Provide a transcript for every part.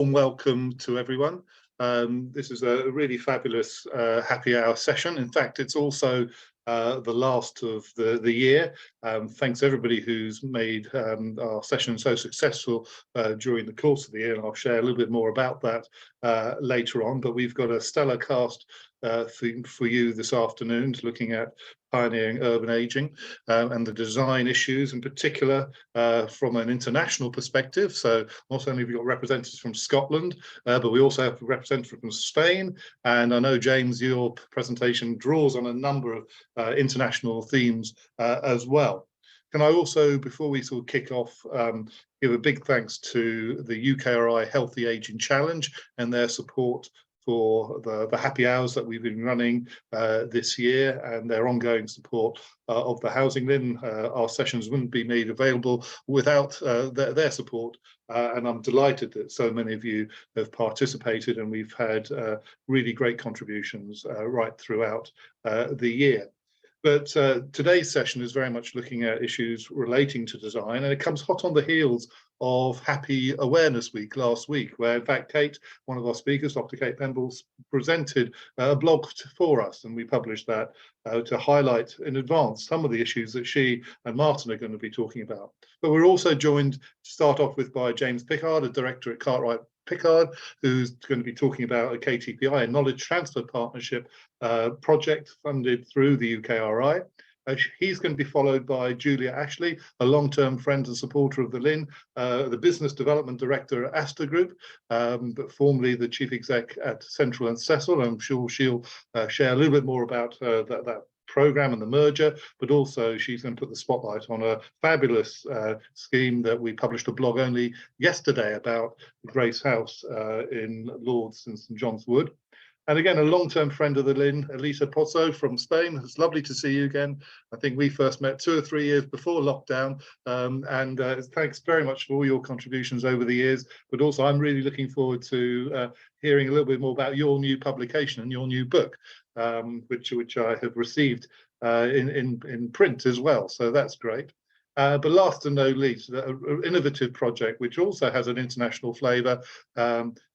Warm welcome to everyone. This is a really fabulous happy hour session. In fact, it's also the last of the year. Thanks everybody who's made our session so successful during the course of the year, and I'll share a little bit more about that later on. But we've got a stellar cast for you this afternoon, looking at pioneering urban ageing and the design issues in particular from an international perspective. So not only have we got representatives from Scotland, but we also have representatives from Spain. And I know, James, your presentation draws on a number of international themes as well. Can I also, before we sort of kick off, give a big thanks to the UKRI Healthy Ageing Challenge and their support for the happy hours that we've been running this year, and their ongoing support of the HousingLIN. Our sessions wouldn't be made available without their support, and I'm delighted that so many of you have participated, and we've had really great contributions right throughout the year. But today's session is very much looking at issues relating to design, and it comes hot on the heels of Happy Awareness Week last week, where in fact Kate, one of our speakers, Dr. Kate Pembles, presented a blog for us, and we published that to highlight in advance some of the issues that she and Martin are going to be talking about. But we're also joined to start off with by James Pickard, a director at Cartwright Pickard, who's going to be talking about a KTPI, a knowledge transfer partnership project funded through the UKRI. He's going to be followed by Julia Ashley, a long-term friend and supporter of the LIN, the Business Development Director at Astor Group, but formerly the Chief Exec at Central and Cecil. I'm sure she'll share a little bit more about that programme and the merger, but also she's going to put the spotlight on a fabulous scheme that we published a blog only yesterday about, Grace House in Lords in St John's Wood. And again, a long-term friend of the LIN, Elisa Pozzo from Spain. It's lovely to see you again. I think we first met 2 or 3 years before lockdown, and thanks very much for all your contributions over the years. But also, I'm really looking forward to hearing a little bit more about your new publication and your new book, which I have received in print as well. So that's great. But last and no least, an innovative project which also has an international flavour.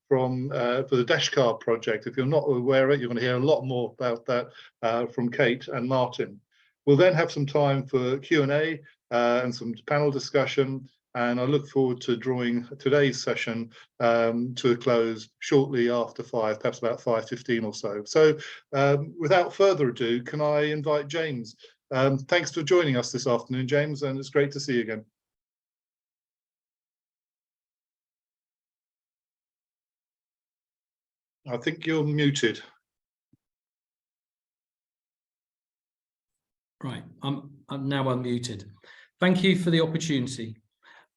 For the Dashcard project. If you're not aware of it, you're going to hear a lot more about that from Kate and Martin. We'll then have some time for Q&A and some panel discussion, and I look forward to drawing today's session to a close shortly after 5, perhaps about 5:15 or so. So without further ado, can I invite James? Thanks for joining us this afternoon, James, and it's great to see you again. I think you're muted. Right, I'm now unmuted. Thank you for the opportunity.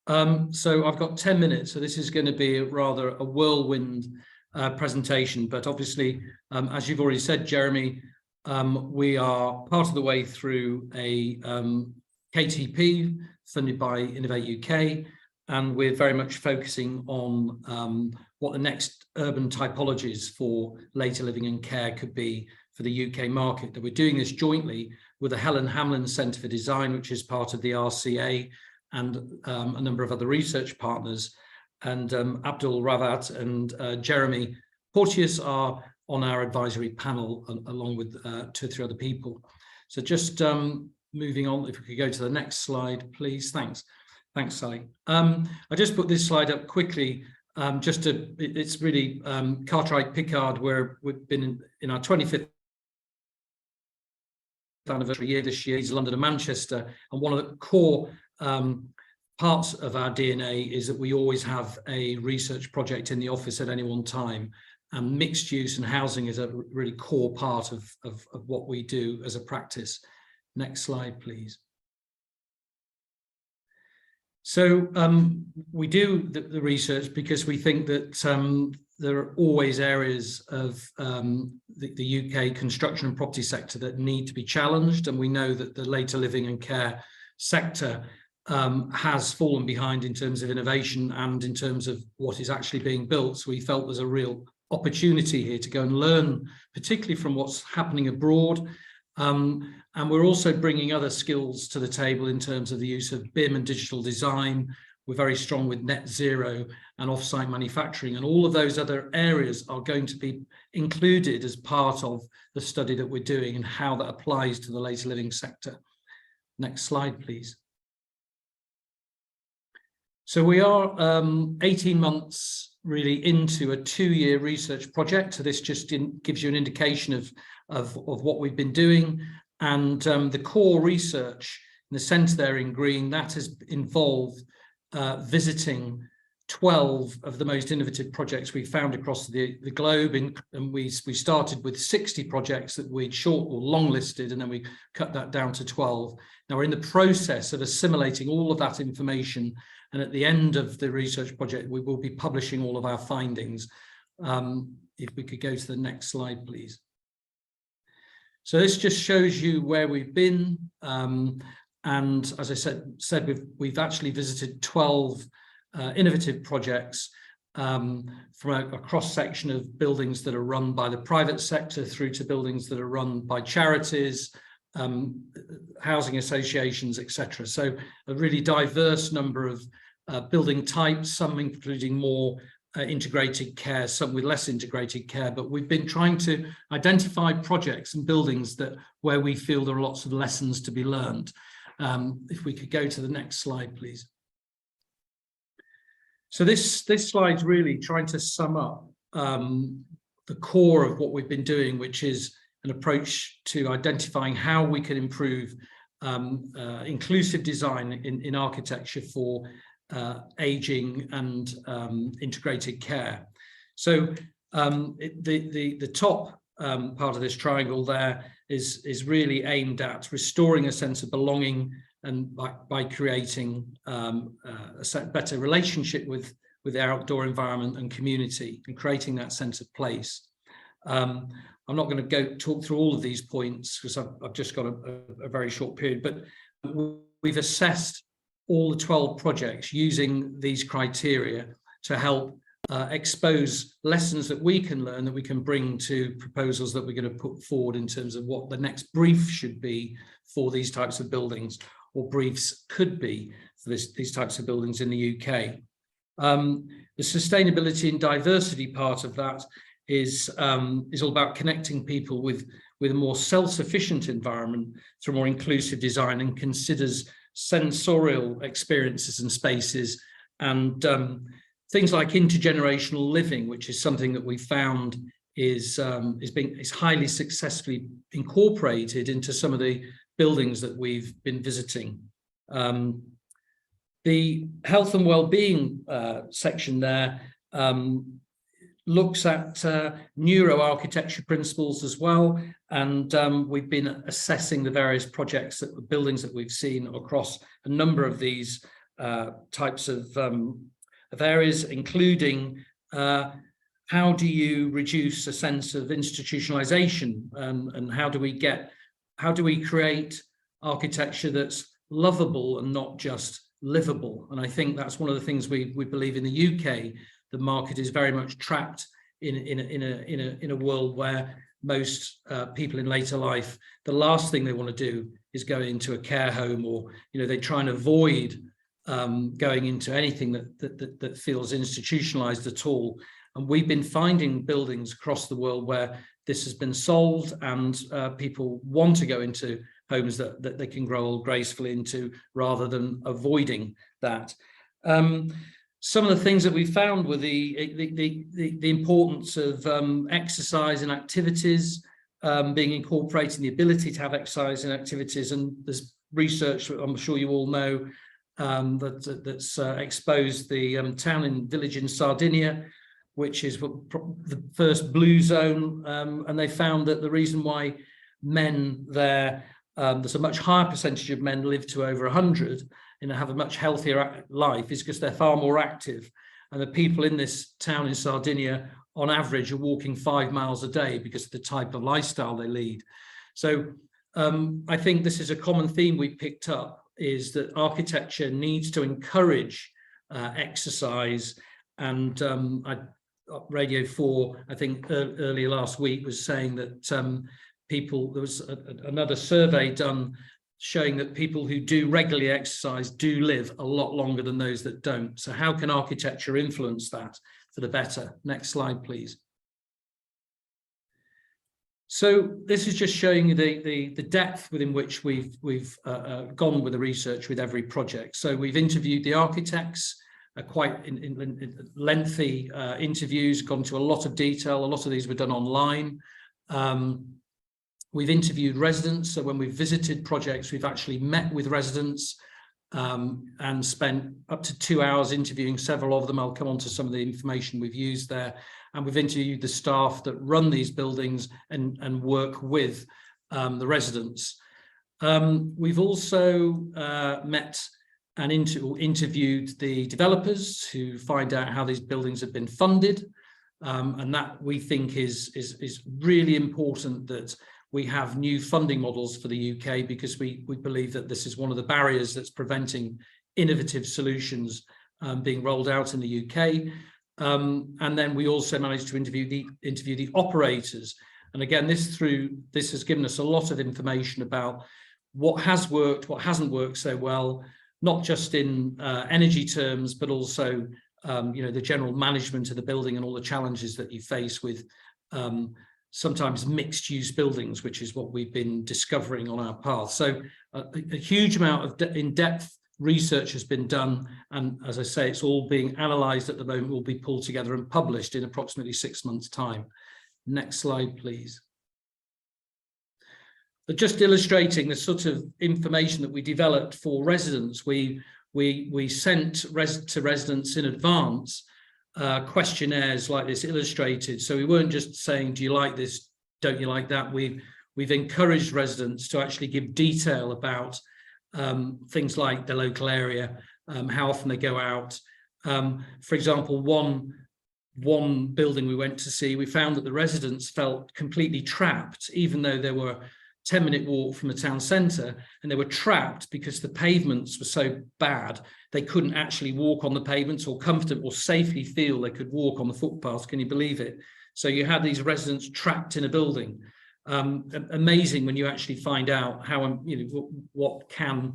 So I've got 10 minutes, so this is going to be rather a whirlwind presentation. But obviously, as you've already said, Jeremy, we are part of the way through a KTP funded by Innovate UK, and we're very much focusing on what the next urban typologies for later living and care could be for the UK market. That we're doing this jointly with the Helen Hamlyn Centre for Design, which is part of the RCA, and a number of other research partners. And Abdul Ravat and Jeremy Porteous are on our advisory panel, along with 2 or 3 other people. So just moving on, if we could go to the next slide, please. Thanks, Sally. I just put this slide up quickly. It's really Cartwright Pickard, where we've been in our 25th anniversary year this year. It's London and Manchester, and one of the core parts of our DNA is that we always have a research project in the office at any one time, and mixed use and housing is a really core part of what we do as a practice. Next slide, please. So we do the research because we think that there are always areas of the UK construction and property sector that need to be challenged, and we know that the later living and care sector has fallen behind in terms of innovation and in terms of what is actually being built. So we felt there's a real opportunity here to go and learn, particularly from what's happening abroad. And we're also bringing other skills to the table in terms of the use of BIM and digital design, We're very strong with net zero and off-site manufacturing, and all of those other areas are going to be included as part of the study that we're doing and how that applies to the later living sector. Next slide, please. So we are 18 months really into a 2-year research project. So this just gives you an indication of what we've been doing. And the core research in the centre there in green, that has involved visiting 12 of the most innovative projects we found across the globe. And we started with 60 projects that we'd short or long listed, and then we cut that down to 12. Now we're in the process of assimilating all of that information, and at the end of the research project, we will be publishing all of our findings. If we could go to the next slide, please. So this just shows you where we've been. And as I said, we've actually visited 12 innovative projects from a cross-section of buildings that are run by the private sector through to buildings that are run by charities, housing associations, etc. So a really diverse number of building types, some including more integrated care, some with less integrated care, but we've been trying to identify projects and buildings where we feel there are lots of lessons to be learned. If we could go to the next slide, please. So this slide's really trying to sum up the core of what we've been doing, which is an approach to identifying how we can improve inclusive design in architecture for aging and integrated care. So the top part of this triangle there is really aimed at restoring a sense of belonging, and by creating a better relationship with the outdoor environment and community, and creating that sense of place. I'm not going to talk through all of these points because I've just got a very short period, but we've assessed all the 12 projects using these criteria to help expose lessons that we can learn, that we can bring to proposals that we're going to put forward in terms of what the next brief should be for these types of buildings, or briefs could be for these types of buildings in the UK. The sustainability and diversity part of that is all about connecting people with a more self-sufficient environment through more inclusive design, and considers sensorial experiences and spaces, and things like intergenerational living, which is something that we found is highly successfully incorporated into some of the buildings that we've been visiting. The health and well-being section there looks at neuroarchitecture principles as well, and we've been assessing the various buildings that we've seen across a number of these types of areas, including how do you reduce a sense of institutionalization, and how do we create architecture that's lovable and not just livable. And I think that's one of the things we believe in the UK. The market is very much trapped in a world where most people in later life, the last thing they want to do is go into a care home, or they try and avoid going into anything that feels institutionalized at all. And we've been finding buildings across the world where this has been solved, and people want to go into homes that they can grow old gracefully into, rather than avoiding that. Some of the things that we found were the importance of exercise and activities being incorporated, the ability to have exercise and activities. And there's research that I'm sure you all know that's exposed the town and village in Sardinia, which is the first blue zone, and they found that the reason why men there, there's a much higher percentage of men live to over 100 and have a much healthier life, is because they're far more active. And the people in this town in Sardinia, on average, are walking 5 miles a day because of the type of lifestyle they lead. So I think this is a common theme we picked up, is that architecture needs to encourage exercise. And Radio 4, I think earlier last week, was saying that there was another survey done showing that people who do regularly exercise do live a lot longer than those that don't. So how can architecture influence that for the better? Next slide, please. So this is just showing you the depth within which we've gone with the research with every project. So we've interviewed the architects, quite in lengthy interviews, gone to a lot of detail. A lot of these were done online. We've interviewed residents. So when we've visited projects, we've actually met with residents and spent up to 2 hours interviewing several of them. I'll come on to some of the information we've used there. And we've interviewed the staff that run these buildings and work with the residents. We've also met and interviewed the developers to find out how these buildings have been funded. And that we think is really important, that we have new funding models for the UK, because we believe that this is one of the barriers that's preventing innovative solutions being rolled out in the UK. And then we also managed to interview the operators. And again, this has given us a lot of information about what has worked, what hasn't worked so well, not just in energy terms, but also the general management of the building and all the challenges that you face with sometimes mixed use buildings, which is what we've been discovering on our path. So a huge amount of in-depth research has been done, and as I say, it's all being analysed at the moment, will be pulled together and published in approximately 6 months' time. Next slide, please. But just illustrating the sort of information that we developed for residents, we sent to residents in advance questionnaires like this illustrated. So we weren't just saying, do you like this, don't you like that? We've encouraged residents to actually give detail about things like the local area, how often they go out. For example, one building we went to see, we found that the residents felt completely trapped, even though they were 10-minute walk from the town centre, and they were trapped because the pavements were so bad they couldn't actually walk on the pavements or comfortable or safely feel they could walk on the footpaths. Can you believe it? So you had these residents trapped in a building. Amazing when you actually find out how what can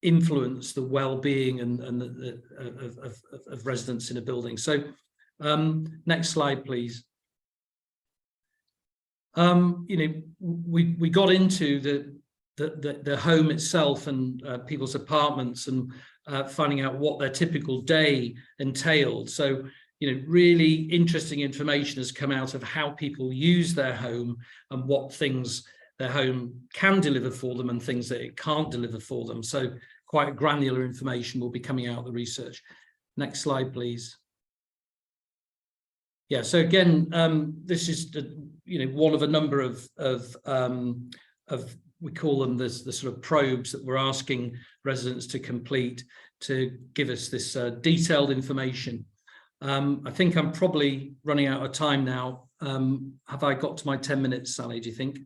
influence the well-being and of residents in a building. So next slide, please. We got into the home itself and people's apartments and finding out what their typical day entailed. So really interesting information has come out of how people use their home and what things their home can deliver for them and things that it can't deliver for them. So quite granular information will be coming out of the research. Next slide, please. Yeah, so again, this is one of a number of we call them the sort of probes that we're asking residents to complete to give us this detailed information. I think I'm probably running out of time now. Have I got to my 10 minutes, Sally, do you think?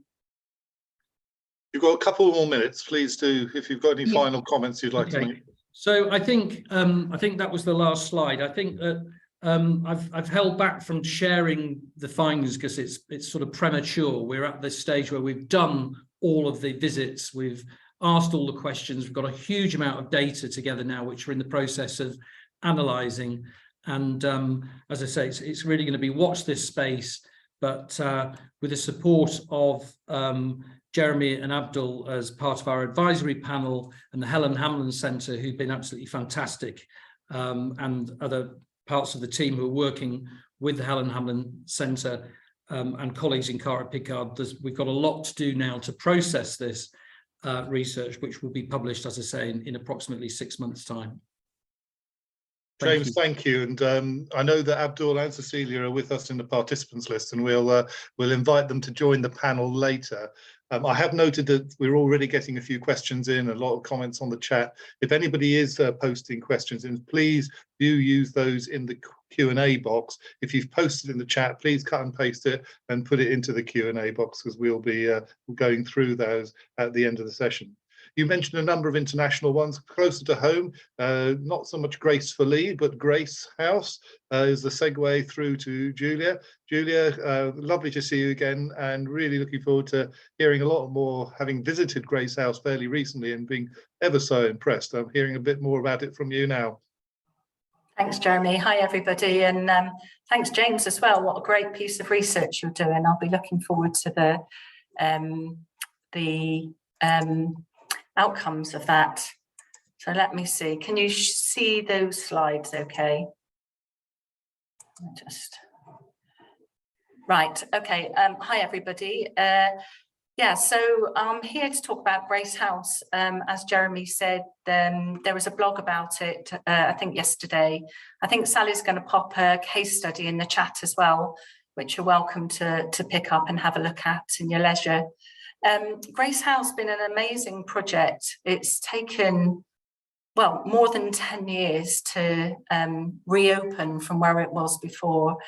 You've got a couple more minutes. Please do, if you've got any final comments you'd like to make. So I think that was the last slide. I think that I've held back from sharing the findings because it's sort of premature. We're at this stage where we've done all of the visits, we've asked all the questions, we've got a huge amount of data together now, which we're in the process of analysing. And as I say, it's really going to be watch this space, but with the support of Jeremy and Abdul as part of our advisory panel and the Helen Hamlyn Centre, who've been absolutely fantastic, and other parts of the team who are working with the Helen Hamlyn Centre and colleagues in Cartwright Pickard. We've got a lot to do now to process this research, which will be published, as I say, in approximately 6 months' time. James, thank you. And I know that Abdul and Cecilia are with us in the participants list, and we'll invite them to join the panel later. I have noted that we're already getting a few questions in, a lot of comments on the chat. If anybody is posting questions in, please do use those in the Q&A box. If you've posted in the chat, please cut and paste it and put it into the Q&A box, because we'll be going through those at the end of the session. You mentioned a number of international ones closer to home, not so much Gracefully, but Grace House is the segue through to Julia. Julia, lovely to see you again, and really looking forward to hearing a lot more, having visited Grace House fairly recently and being ever so impressed. I'm hearing a bit more about it from you now. Thanks, Jeremy. Hi, everybody. And thanks, James, as well. What a great piece of research you're doing. I'll be looking forward to the outcomes of that. So let me see. Can you see those slides okay? Right. Okay. Hi, everybody. Yeah, so I'm here to talk about Grace House. As Jeremy said, there was a blog about it, I think yesterday. I think Sally's going to pop a case study in the chat as well, which you're welcome to pick up and have a look at in your leisure. Grace House has been an amazing project. It's taken, well, more than 10 years to reopen from where it was before.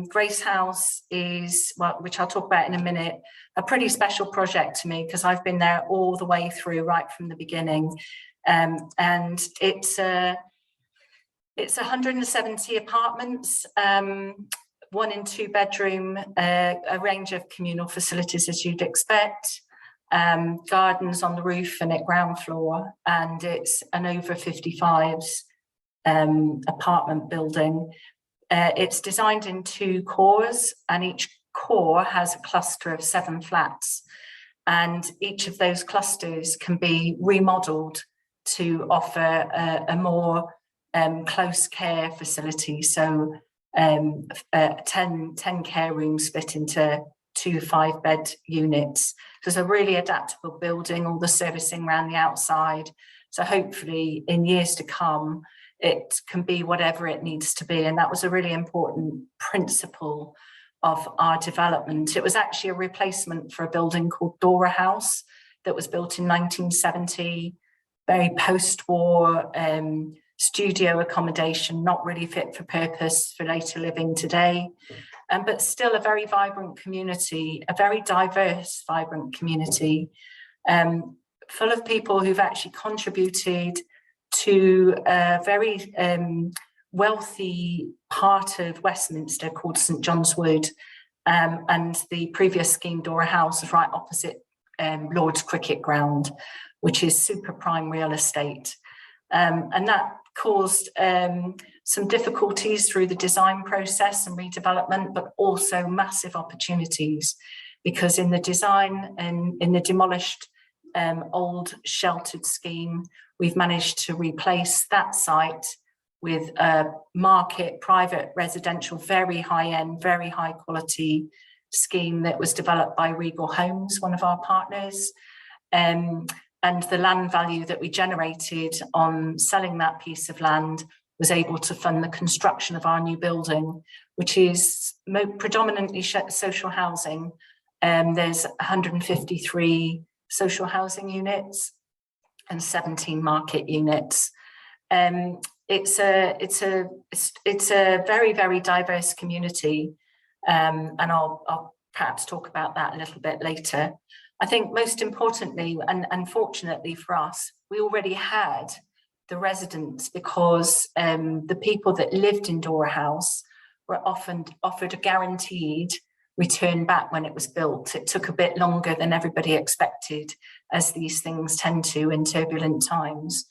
Grace House is, well, which I'll talk about in a minute, a pretty special project to me because I've been there all the way through, right from the beginning. And it's 170 apartments, 1 and 2 bedroom, a range of communal facilities as you'd expect, gardens on the roof and at ground floor, and it's an over 55s apartment building. It's designed in 2 cores, and each core has a cluster of 7 flats, and each of those clusters can be remodeled to offer a more close care facility. So 10 care rooms split into 2 5-bed units. So it's a really adaptable building, all the servicing around the outside. So hopefully in years to come, it can be whatever it needs to be. And that was a really important principle of our development. It was actually a replacement for a building called Dora House that was built in 1970, very post-war studio accommodation, not really fit for purpose for later living today, but still a very vibrant community, a very diverse, vibrant community, full of people who've actually contributed to a very wealthy part of Westminster called St John's Wood, and the previous scheme, Dora House, is right opposite Lord's Cricket Ground, which is super prime real estate. And that caused some difficulties through the design process and redevelopment, but also massive opportunities, because in the design and in the demolished old sheltered scheme, we've managed to replace that site with a market, private, residential, very high-end, very high-quality scheme that was developed by Regal Homes, one of our partners. And the land value that we generated on selling that piece of land was able to fund the construction of our new building, which is predominantly social housing. There's 153 social housing units and 17 market units. It's a very, very diverse community, and I'll perhaps talk about that a little bit later. I think most importantly, and fortunately for us, we already had the residents, because the people that lived in Dora House were often offered a guaranteed return back when it was built. It took a bit longer than everybody expected, as these things tend to in turbulent times.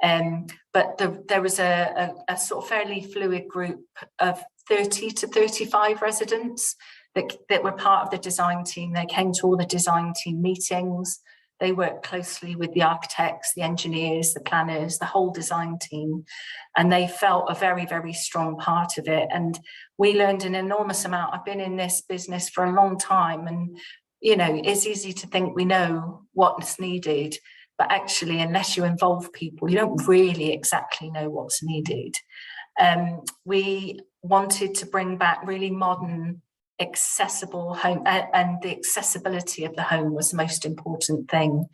But there was a sort of fairly fluid group of 30 to 35 residents that were part of the design team. They came to all the design team meetings. They worked closely with the architects, the engineers, the planners, the whole design team, and they felt a very, very strong part of it. And we learned an enormous amount. I've been in this business for a long time, and you know, it's easy to think we know what's needed, but actually, unless you involve people, you don't really exactly know what's needed. We wanted to bring back really modern, accessible home, and the accessibility of the home was the most important thing,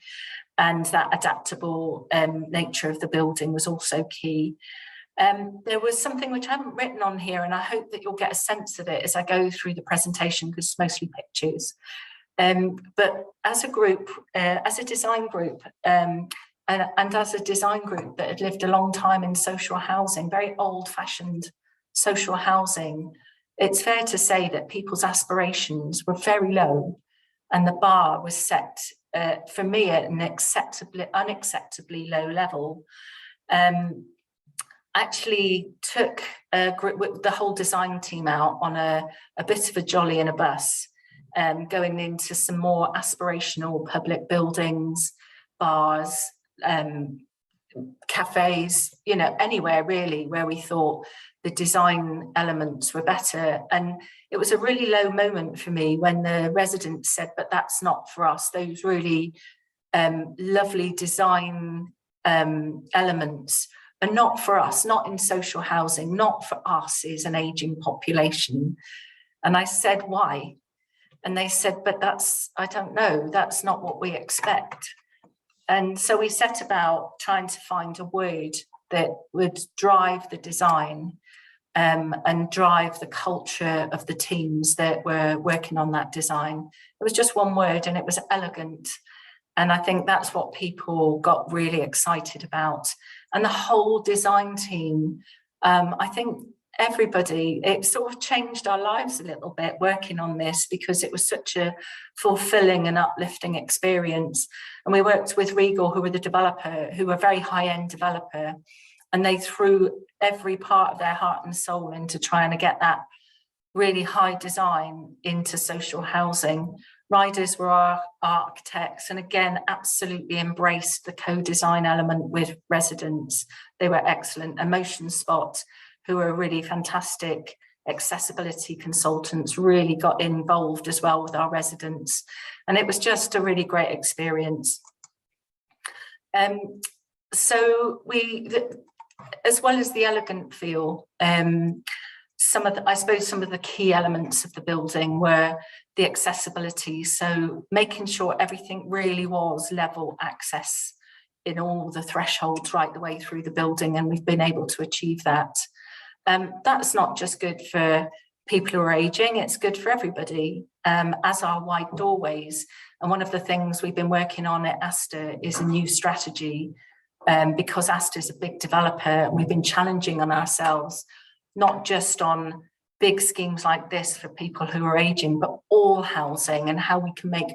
and that adaptable nature of the building was also key. There was something which I haven't written on here, and I hope that you'll get a sense of it as I go through the presentation, because it's mostly pictures. But as a group, as a design group, and as a design group that had lived a long time in social housing, very old-fashioned social housing, it's fair to say that people's aspirations were very low, and the bar was set, for me, at an unacceptably low level. Actually took the whole design team out on a bit of a jolly in a bus, going into some more aspirational public buildings, bars, cafes, you know, anywhere really where we thought the design elements were better. And it was a really low moment for me when the residents said, but that's not for us. Those really lovely design elements are not for us, not in social housing, not for us as an aging population. And I said, why? And they said, but that's, I don't know, that's not what we expect. And so we set about trying to find a word that would drive the design and drive the culture of the teams that were working on that design. It was just one word, and it was elegant. And I think that's what people got really excited about. And the whole design team, I think everybody, it sort of changed our lives a little bit working on this, because it was such a fulfilling and uplifting experience. And we worked with Regal, who were the developer, who were a very high-end developer, and they threw every part of their heart and soul into trying to get that really high design into social housing. Riders were our architects, and again, absolutely embraced the co-design element with residents. They were excellent. And Motion Spot, who were really fantastic accessibility consultants, really got involved as well with our residents. And it was just a really great experience. So as well as the elegant feel, some of the key elements of the building were the accessibility. So making sure everything really was level access in all the thresholds right the way through the building, and we've been able to achieve that. That's not just good for people who are aging, it's good for everybody, as are wide doorways. And one of the things we've been working on at Astor is a new strategy, because Astor is a big developer, and we've been challenging on ourselves, not just on big schemes like this for people who are aging, but all housing, and how we can make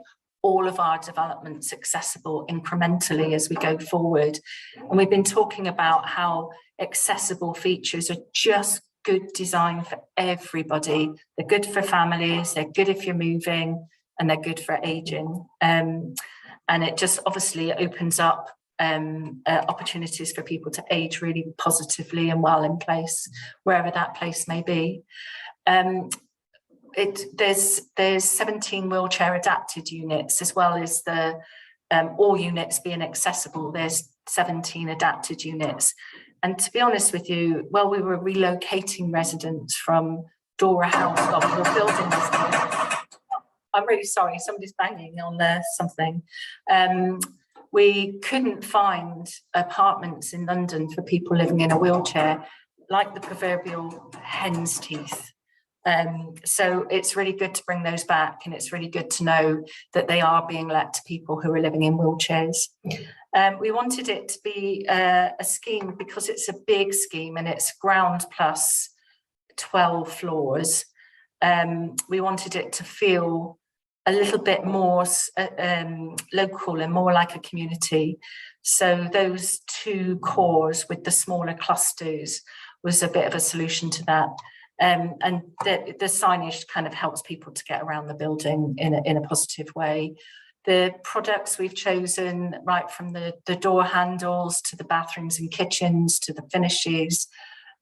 all of our developments accessible incrementally as we go forward. And we've been talking about how accessible features are just good design for everybody. They're good for families, they're good if you're moving, and they're good for aging. And it just obviously opens up opportunities for people to age really positively and well in place, wherever that place may be. There's 17 wheelchair adapted units, as well as the all units being accessible. There's 17 adapted units. And to be honest with you, while we were relocating residents from Dora House, we were building this. I'm really sorry, somebody's banging on something. We couldn't find apartments in London for people living in a wheelchair, like the proverbial hen's teeth. So it's really good to bring those back, and it's really good to know that they are being let to people who are living in wheelchairs. We wanted it to be a scheme because it's a big scheme and it's ground plus 12 floors. We wanted it to feel a little bit more local and more like a community. So those two cores with the smaller clusters was a bit of a solution to that. And the signage kind of helps people to get around the building in a positive way. The products we've chosen, right from the door handles to the bathrooms and kitchens to the finishes,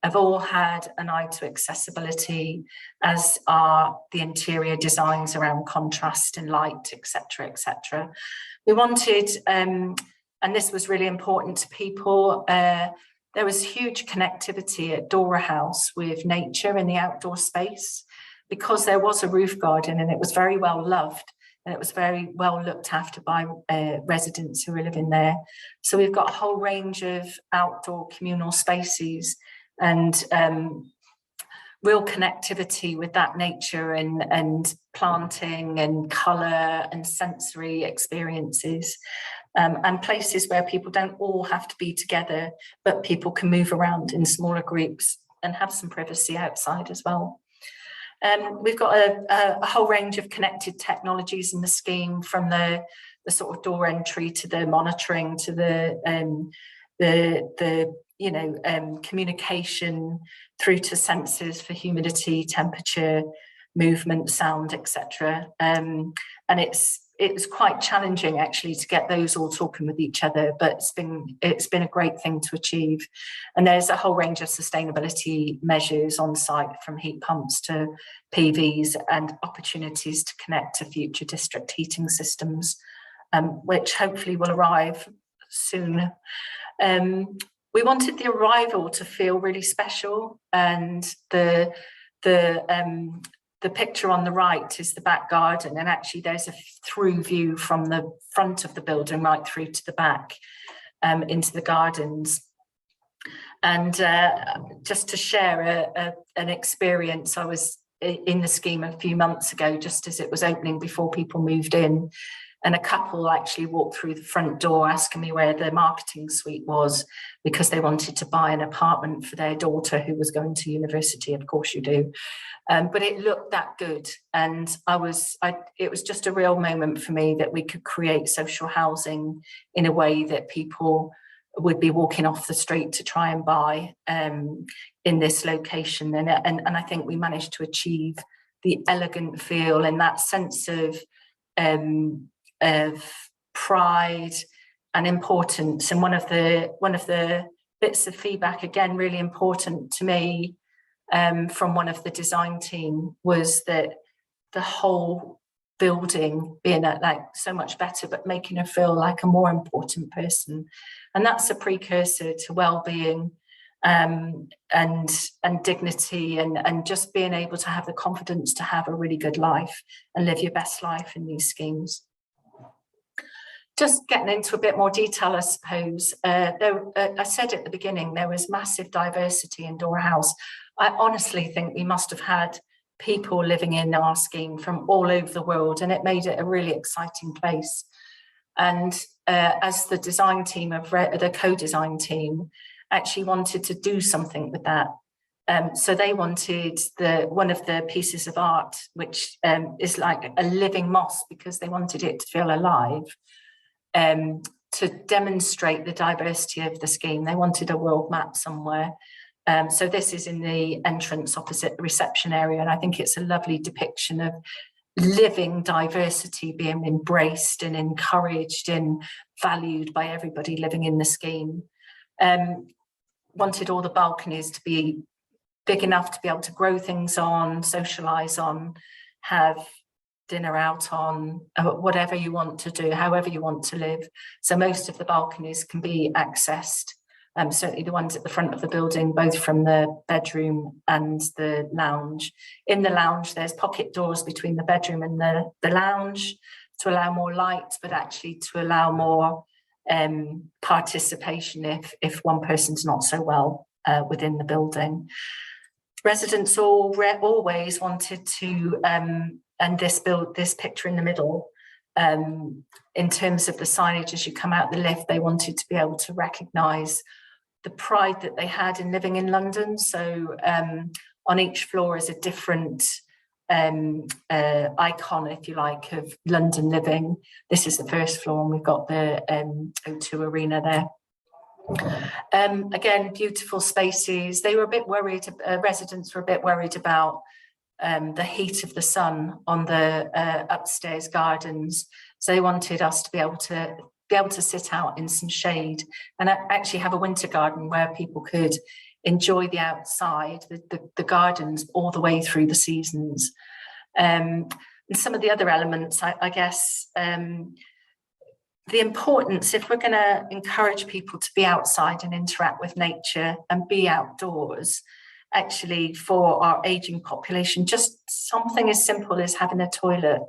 have all had an eye to accessibility, as are the interior designs around contrast and light, etc., etc. We wanted, and this was really important to people, there was huge connectivity at Dora House with nature in the outdoor space, because there was a roof garden and it was very well loved and it was very well looked after by residents who were living there. So we've got a whole range of outdoor communal spaces, and real connectivity with that nature and planting and colour and sensory experiences, and places where people don't all have to be together, but people can move around in smaller groups and have some privacy outside as well. We've got a whole range of connected technologies in the scheme, from the sort of door entry to the monitoring to the communication, through to sensors for humidity, temperature, movement, sound, etc. And it's quite challenging actually to get those all talking with each other, but it's been a great thing to achieve. And there's a whole range of sustainability measures on site, from heat pumps to PVs, and opportunities to connect to future district heating systems, which hopefully will arrive soon. We wanted the arrival to feel really special, and the picture on the right is the back garden, and actually there's a through view from the front of the building right through to the back into the gardens. And just to share an experience, I was in the scheme a few months ago, just as it was opening before people moved in, and a couple actually walked through the front door asking me where the marketing suite was, because they wanted to buy an apartment for their daughter who was going to university. Of course you do. But it looked that good, and it was just a real moment for me that we could create social housing in a way that people would be walking off the street to try and buy in this location. And I think we managed to achieve the elegant feel and that sense of pride and importance. And one of the bits of feedback, again really important to me, from one of the design team, was that the whole building being like so much better, but making her feel like a more important person. And that's a precursor to well-being and dignity, and just being able to have the confidence to have a really good life and live your best life in these schemes. Just getting into a bit more detail, I suppose. I said at the beginning, there was massive diversity in Dora House. I honestly think we must have had people living in our scheme from all over the world, and it made it a really exciting place. And as the design team the co-design team actually wanted to do something with that. So they wanted one of the pieces of art, which is like a living moss, because they wanted it to feel alive, to demonstrate the diversity of the scheme. They wanted a world map somewhere. So this is in the entrance opposite the reception area, and I think it's a lovely depiction of living diversity being embraced and encouraged and valued by everybody living in the scheme. Wanted all the balconies to be big enough to be able to grow things on, socialise on, have dinner out on, whatever you want to do, however you want to live. So most of the balconies can be accessed, certainly the ones at the front of the building, both from the bedroom and the lounge. In the lounge, there's pocket doors between the bedroom and the lounge to allow more light, but actually to allow more participation if one person's not so well within the building. Residents always wanted to, and this picture in the middle, in terms of the signage as you come out the lift, they wanted to be able to recognise the pride that they had in living in London. So on each floor is a different icon, if you like, of London living. This is the first floor, and we've got the O2 Arena there. Again, beautiful spaces. They were a bit worried, residents were a bit worried about the heat of the sun on the upstairs gardens. So they wanted us to be able to sit out in some shade and actually have a winter garden where people could enjoy the outside, the gardens all the way through the seasons. And some of the other elements, I guess, the importance, if we're going to encourage people to be outside and interact with nature and be outdoors, actually for our aging population, just something as simple as having a toilet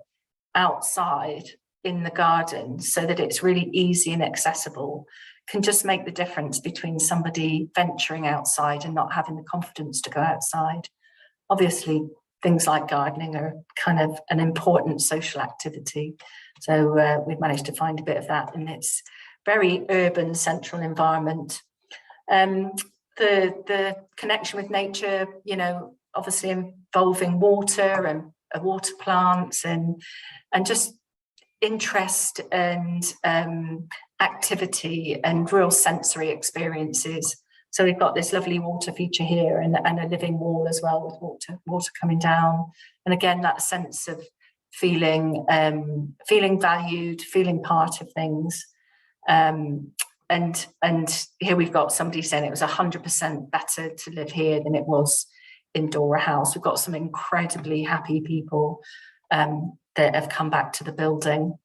outside in the garden so that it's really easy and accessible can just make the difference between somebody venturing outside and not having the confidence to go outside. obviously things like gardening are kind of an important social activity. So we've managed to find a bit of that in its very urban central environment. The connection with nature, you know, obviously involving water and water plants and just interest and activity and real sensory experiences. So we've got this lovely water feature here and a living wall as well with water coming down. And again, that sense of feeling valued, feeling part of things. And here we've got somebody saying it was 100% better to live here than it was in Dora House. We've got some incredibly happy people that have come back to the building.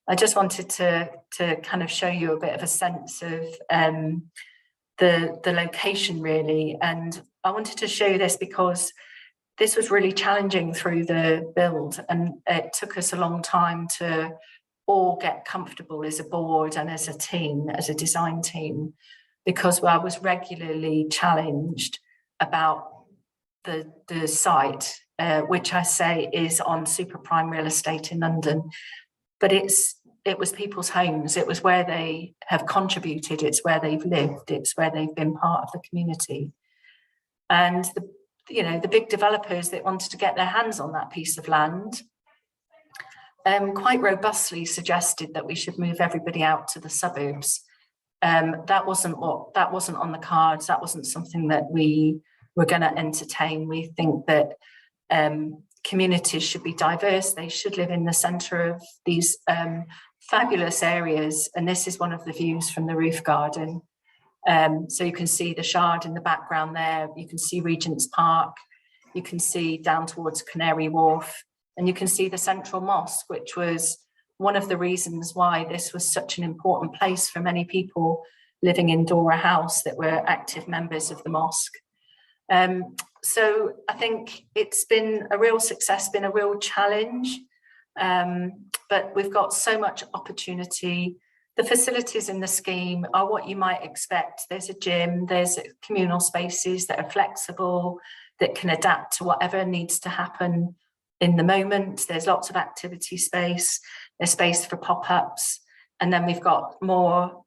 I just wanted to kind of show you a bit of a sense of the location really. And I wanted to show you this because this was really challenging through the build, and it took us a long time to all get comfortable as a board and as a team, as a design team, because I was regularly challenged about the site, which I say is on super prime real estate in London, but it was people's homes. It was where they have contributed. It's where they've lived. It's where they've been part of the community. And the big developers that wanted to get their hands on that piece of land quite robustly suggested that we should move everybody out to the suburbs. That wasn't on the cards. That wasn't something that we were going to entertain. We think that communities should be diverse. They should live in the centre of these fabulous areas. And this is one of the views from the roof garden. So you can see the Shard in the background there. You can see Regent's Park. You can see down towards Canary Wharf. And you can see the Central Mosque, which was one of the reasons why this was such an important place for many people living in Dora House that were active members of the mosque. So I think it's been a real success, been a real challenge, but we've got so much opportunity. The facilities in the scheme are what you might expect. There's a gym, there's communal spaces that are flexible, that can adapt to whatever needs to happen in the moment. There's lots of activity space, there's space for pop-ups, and then we've got more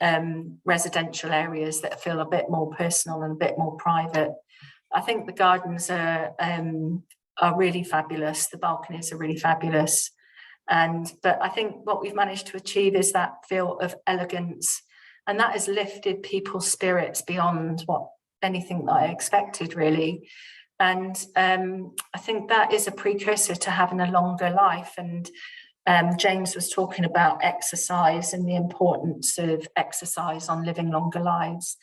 residential areas that feel a bit more personal and a bit more private. I think the gardens are really fabulous. The balconies are really fabulous. But I think what we've managed to achieve is that feel of elegance, and that has lifted people's spirits beyond anything that I expected, really. And I think that is a precursor to having a longer life. And James was talking about exercise and the importance of exercise on living longer lives.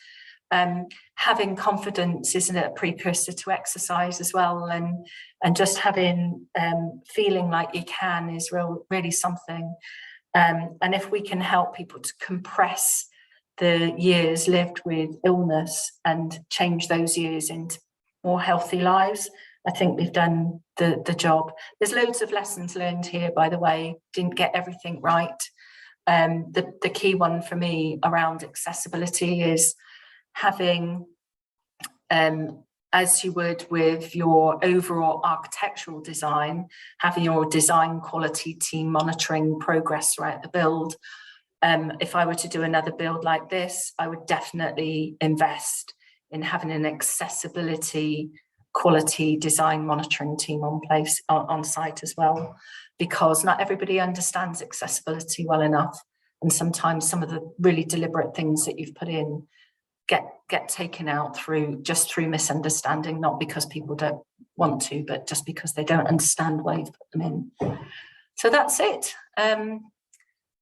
Having confidence isn't a precursor to exercise as well, and just having feeling like you can is really something. And if we can help people to compress the years lived with illness and change those years into more healthy lives, I think we've done the job. There's loads of lessons learned here, by the way. Didn't get everything right. The key one for me around accessibility is having, as you would with your overall architectural design, having your design quality team monitoring progress throughout the build. If I were to do another build like this, I would definitely invest in having an accessibility quality design monitoring team on site as well, because not everybody understands accessibility well enough, and sometimes some of the really deliberate things that you've put in get taken out through misunderstanding, not because people don't want to, but just because they don't understand why you've put them in. So that's it.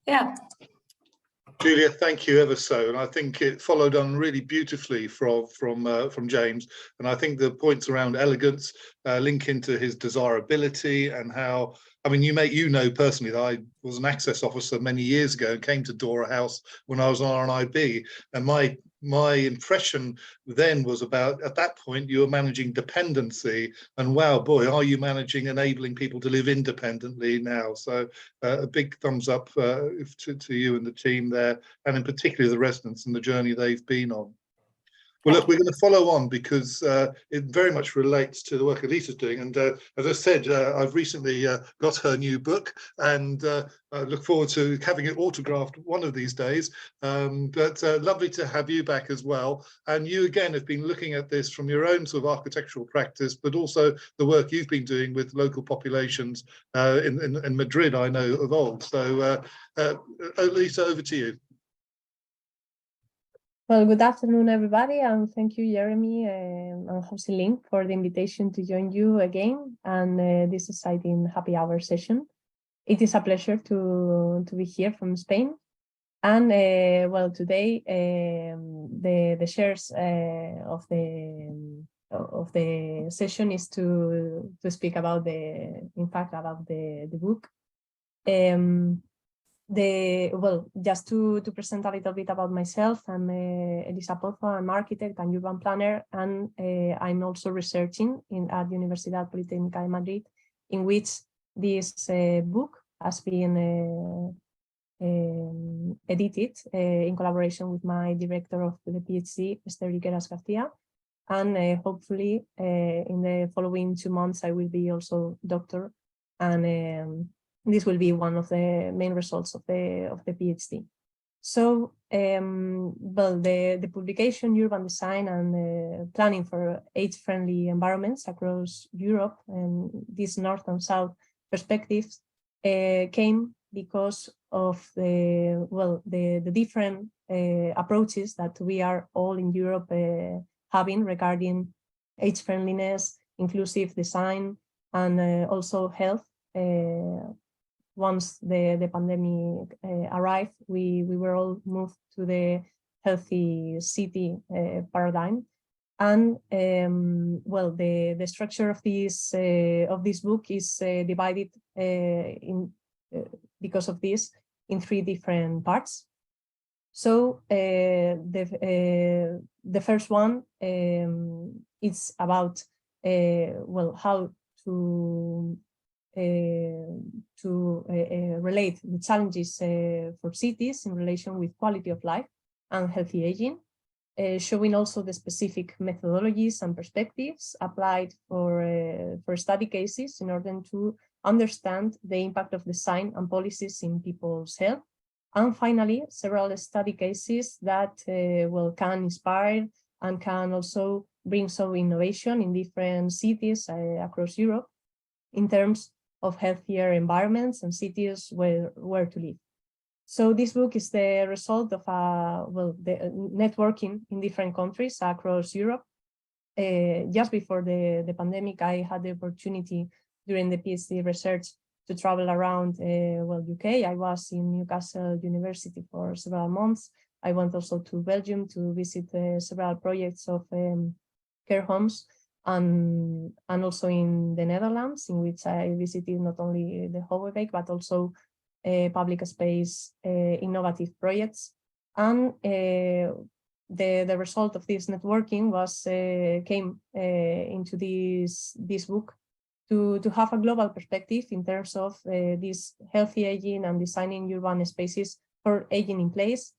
Yeah. Julia, thank you ever so, and I think it followed on really beautifully from James. And I think the points around elegance link into his desirability and how. I mean, you know personally that I was an access officer many years ago and came to Dora House when I was on RNIB, and my impression then was about, at that point you were managing dependency, and wow, boy, are you managing enabling people to live independently now. So a big thumbs up to you and the team there, and in particular the residents and the journey they've been on. Well, look, we're going to follow on because it very much relates to the work Elisa's doing. And as I said, I've recently got her new book, and I look forward to having it autographed one of these days. But lovely to have you back as well. And you, again, have been looking at this from your own sort of architectural practice, but also the work you've been doing with local populations in Madrid, I know, of old. So, Elisa, over to you. Well, good afternoon, everybody, and thank you, Jeremy and HousingLIN for the invitation to join you again and this exciting happy hour session. It is a pleasure to be here from Spain. And well, today the shares of the session is to speak about the book. Just to present a little bit about myself, I'm Elisa Pozo. I'm architect and urban planner, and I'm also researching at Universidad Politécnica de Madrid, in which this book has been edited in collaboration with my director of the PhD, Esther Riqueras Garcia, and hopefully in the following 2 months I will be also doctor, and this will be one of the main results of the PhD. So, well, the publication Urban Design and Planning for Age-Friendly Environments across Europe, and these North and South perspectives came because of the different approaches that we are all in Europe having regarding age-friendliness, inclusive design, and also health. Once the pandemic arrived, we were all moved to the healthy city paradigm. And well, the structure of this book is divided because of this in 3 different parts. So the first one is about well, how to relate the challenges for cities in relation with quality of life and healthy aging, showing also the specific methodologies and perspectives applied for study cases in order to understand the impact of design and policies in people's health. And finally, several study cases that well, can inspire and can also bring some innovation in different cities across Europe in terms of healthier environments and cities where to live. So this book is the result of the networking in different countries across Europe. Just before the pandemic, I had the opportunity during the PhD research to travel around UK. I was in Newcastle University for several months. I went also to Belgium to visit several projects of care homes, and also in the Netherlands, in which I visited not only the Hogebeek, but also public space innovative projects. And the result of this networking was came into this book to have a global perspective in terms of this healthy aging and designing urban spaces for aging in place,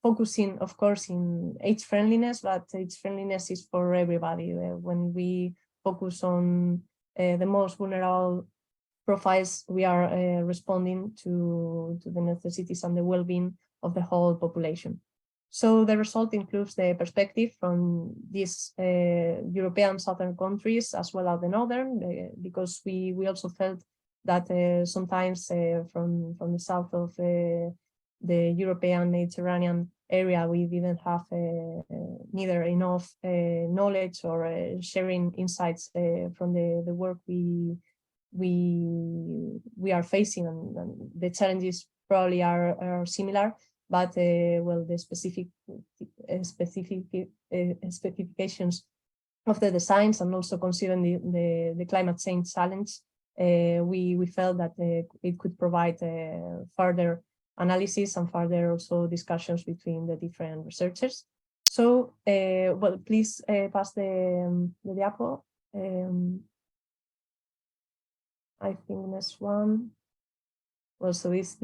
focusing, of course, in age friendliness, but age friendliness is for everybody. When we focus on the most vulnerable profiles, we are responding to the necessities and the well-being of the whole population. So the result includes the perspective from these European southern countries as well as the northern, because we also felt that sometimes from the south of the European Mediterranean area, we didn't have neither enough knowledge or sharing insights from the work we are facing, and the challenges probably are similar, but well, the specifications of the designs, and also considering the climate change challenge, we felt that it could provide further analysis and further also discussions between the different researchers. So, well, please pass the diapo. I think next one. Well, so this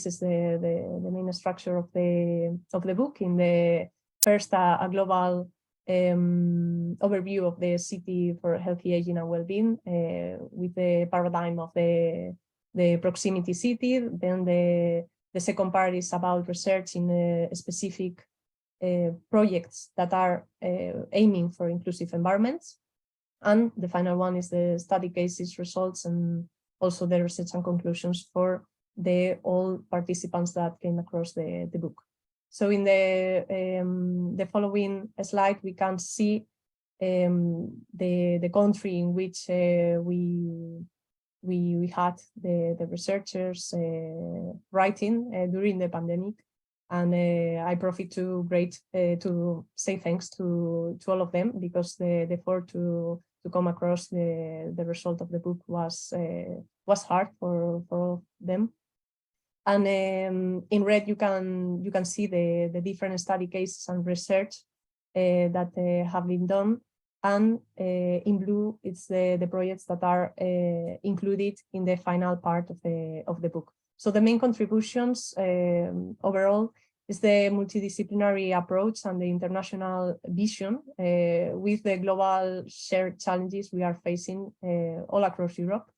is the main structure of the book. In the first a global overview of the city for healthy aging and well-being with the paradigm of the proximity city. Then the second part is about research in specific projects that are aiming for inclusive environments. And the final one is the study cases, results, and also the research and conclusions for all participants that came across the book. So in the following slide, we can see the country in which we had the researchers writing during the pandemic. And I profit to say thanks to all of them, because the effort to come across the result of the book was hard for all of them. And in red you can see the different study cases and research that have been done, and in blue it's the projects that are included in the final part of the book. So the main contributions overall is the multidisciplinary approach and the international vision with the global shared challenges we are facing all across Europe.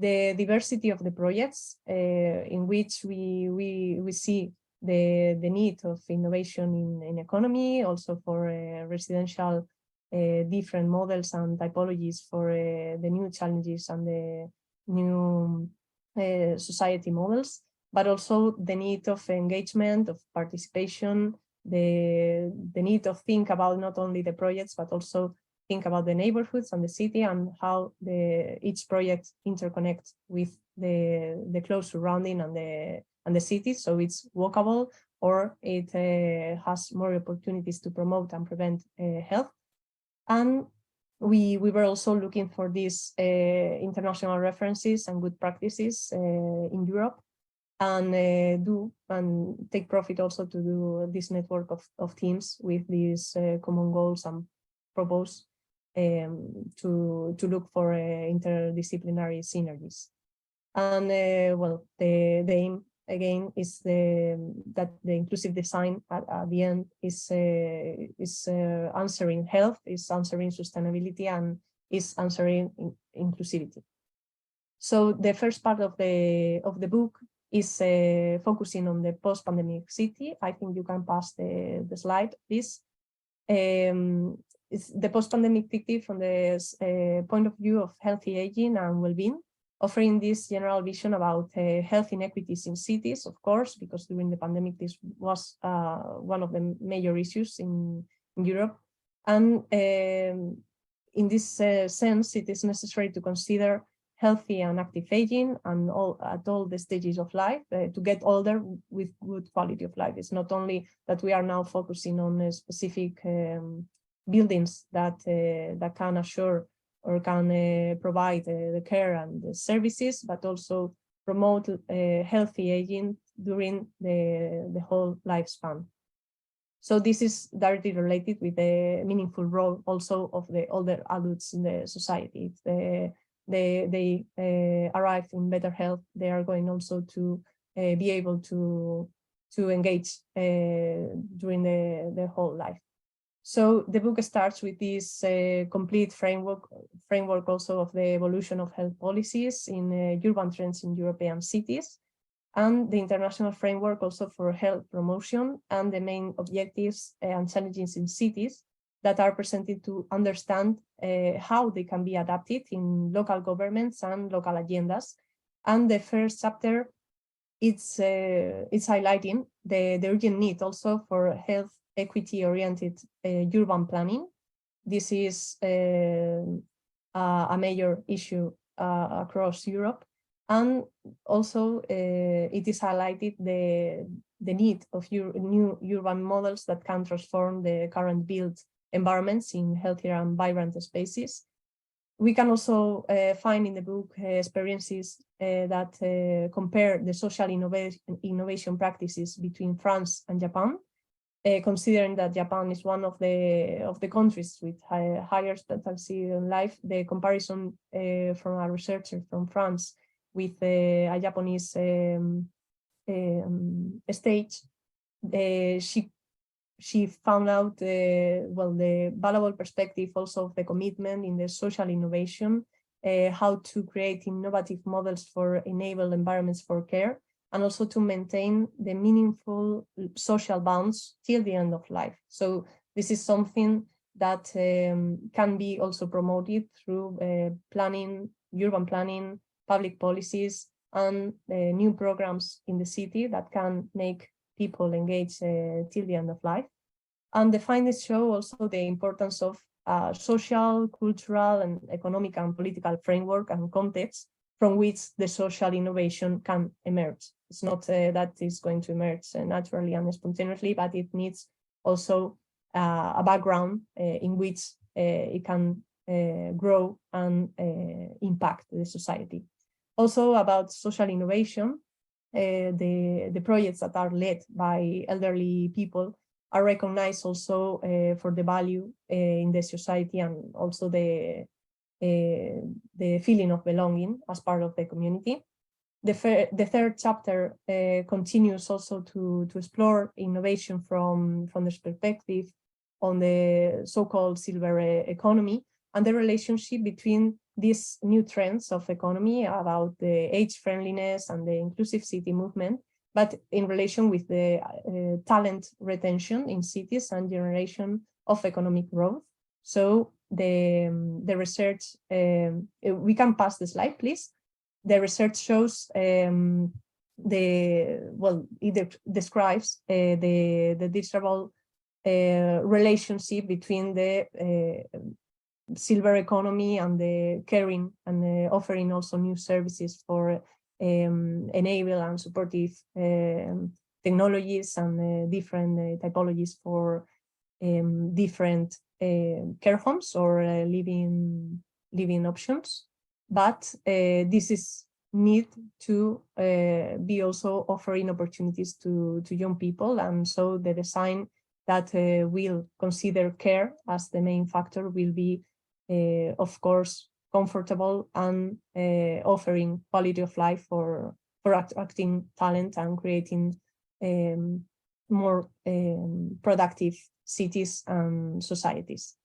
The diversity of the projects in which we see the need of innovation in economy, also for residential different models and typologies for the new challenges and the new society models, but also the need of engagement, of participation, the need of think about not only the projects, but also think about the neighborhoods and the city, and how each project interconnects with the close surrounding and the city, so it's walkable, or it has more opportunities to promote and prevent health. And we were also looking for these international references and good practices in Europe, and take profit also to do this network of teams with these common goals, and propose to look for interdisciplinary synergies. And well, the aim again is that the inclusive design at the end is answering health, is answering sustainability, and is answering inclusivity. So the first part of the book is focusing on the post-pandemic city. I think you can pass the slide, please. It's the post-pandemic city from the point of view of healthy aging and well-being, offering this general vision about health inequities in cities, of course, because during the pandemic this was one of the major issues in Europe. And in this sense, it is necessary to consider healthy and active aging and at all the stages of life to get older with good quality of life. It's not only that we are now focusing on specific buildings that can assure or can provide the care and the services, but also promote healthy aging during the whole lifespan. So this is directly related with the meaningful role also of the older adults in the society. If they arrive in better health, they are going also to be able to engage during the whole life. So the book starts with this complete framework also of the evolution of health policies in urban trends in European cities, and the international framework also for health promotion, and the main objectives and challenges in cities that are presented to understand how they can be adapted in local governments and local agendas. And the first chapter, it's highlighting the urgent need also for health equity-oriented urban planning. This is a major issue across Europe, and also it is highlighted the need of new urban models that can transform the current built environments in healthier and vibrant spaces. We can also find in the book experiences that compare the social innovation practices between France and Japan, considering that Japan is one of the countries with higher expectancy in life. The comparison from a researcher from France with a Japanese stage, she she found out the valuable perspective also of the commitment in the social innovation, how to create innovative models for enable environments for care, and also to maintain the meaningful social bonds till the end of life. So this is something that can be also promoted through planning, urban planning, public policies, and new programs in the city that can make people engage till the end of life. And the findings show also the importance of social, cultural, and economic and political framework and context from which the social innovation can emerge. It's not that it's going to emerge naturally and spontaneously, but it needs also a background in which it can grow and impact the society. Also about social innovation, the projects that are led by elderly people are recognized also for the value in the society, and also the feeling of belonging as part of the community. The third chapter continues also to explore innovation from this perspective on the so-called silver economy and the relationship between these new trends of economy about the age friendliness and the inclusive city movement, but in relation with the talent retention in cities and generation of economic growth. So the research, we can pass the slide, please. The research shows it describes the desirable relationship between the silver economy and the caring and offering also new services for enable and supportive technologies and different typologies for different care homes or living options. But this is need to be also offering opportunities to young people, and so the design that will consider care as the main factor will be, of course, comfortable and offering quality of life for attracting talent and creating more productive cities and societies.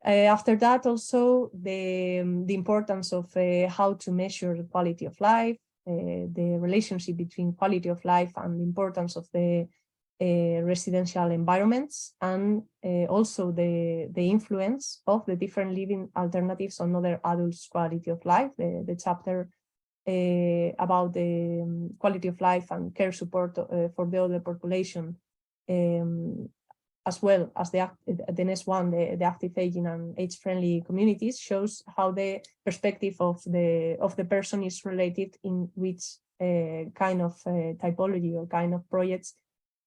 After that, also the importance of how to measure the quality of life, the relationship between quality of life and the importance of the residential environments, and also the influence of the different living alternatives on other adults' quality of life. The chapter about the quality of life and care support for the older population, as well as the next one, the active aging and age-friendly communities, shows how the perspective of the person is related in which kind of typology or kind of projects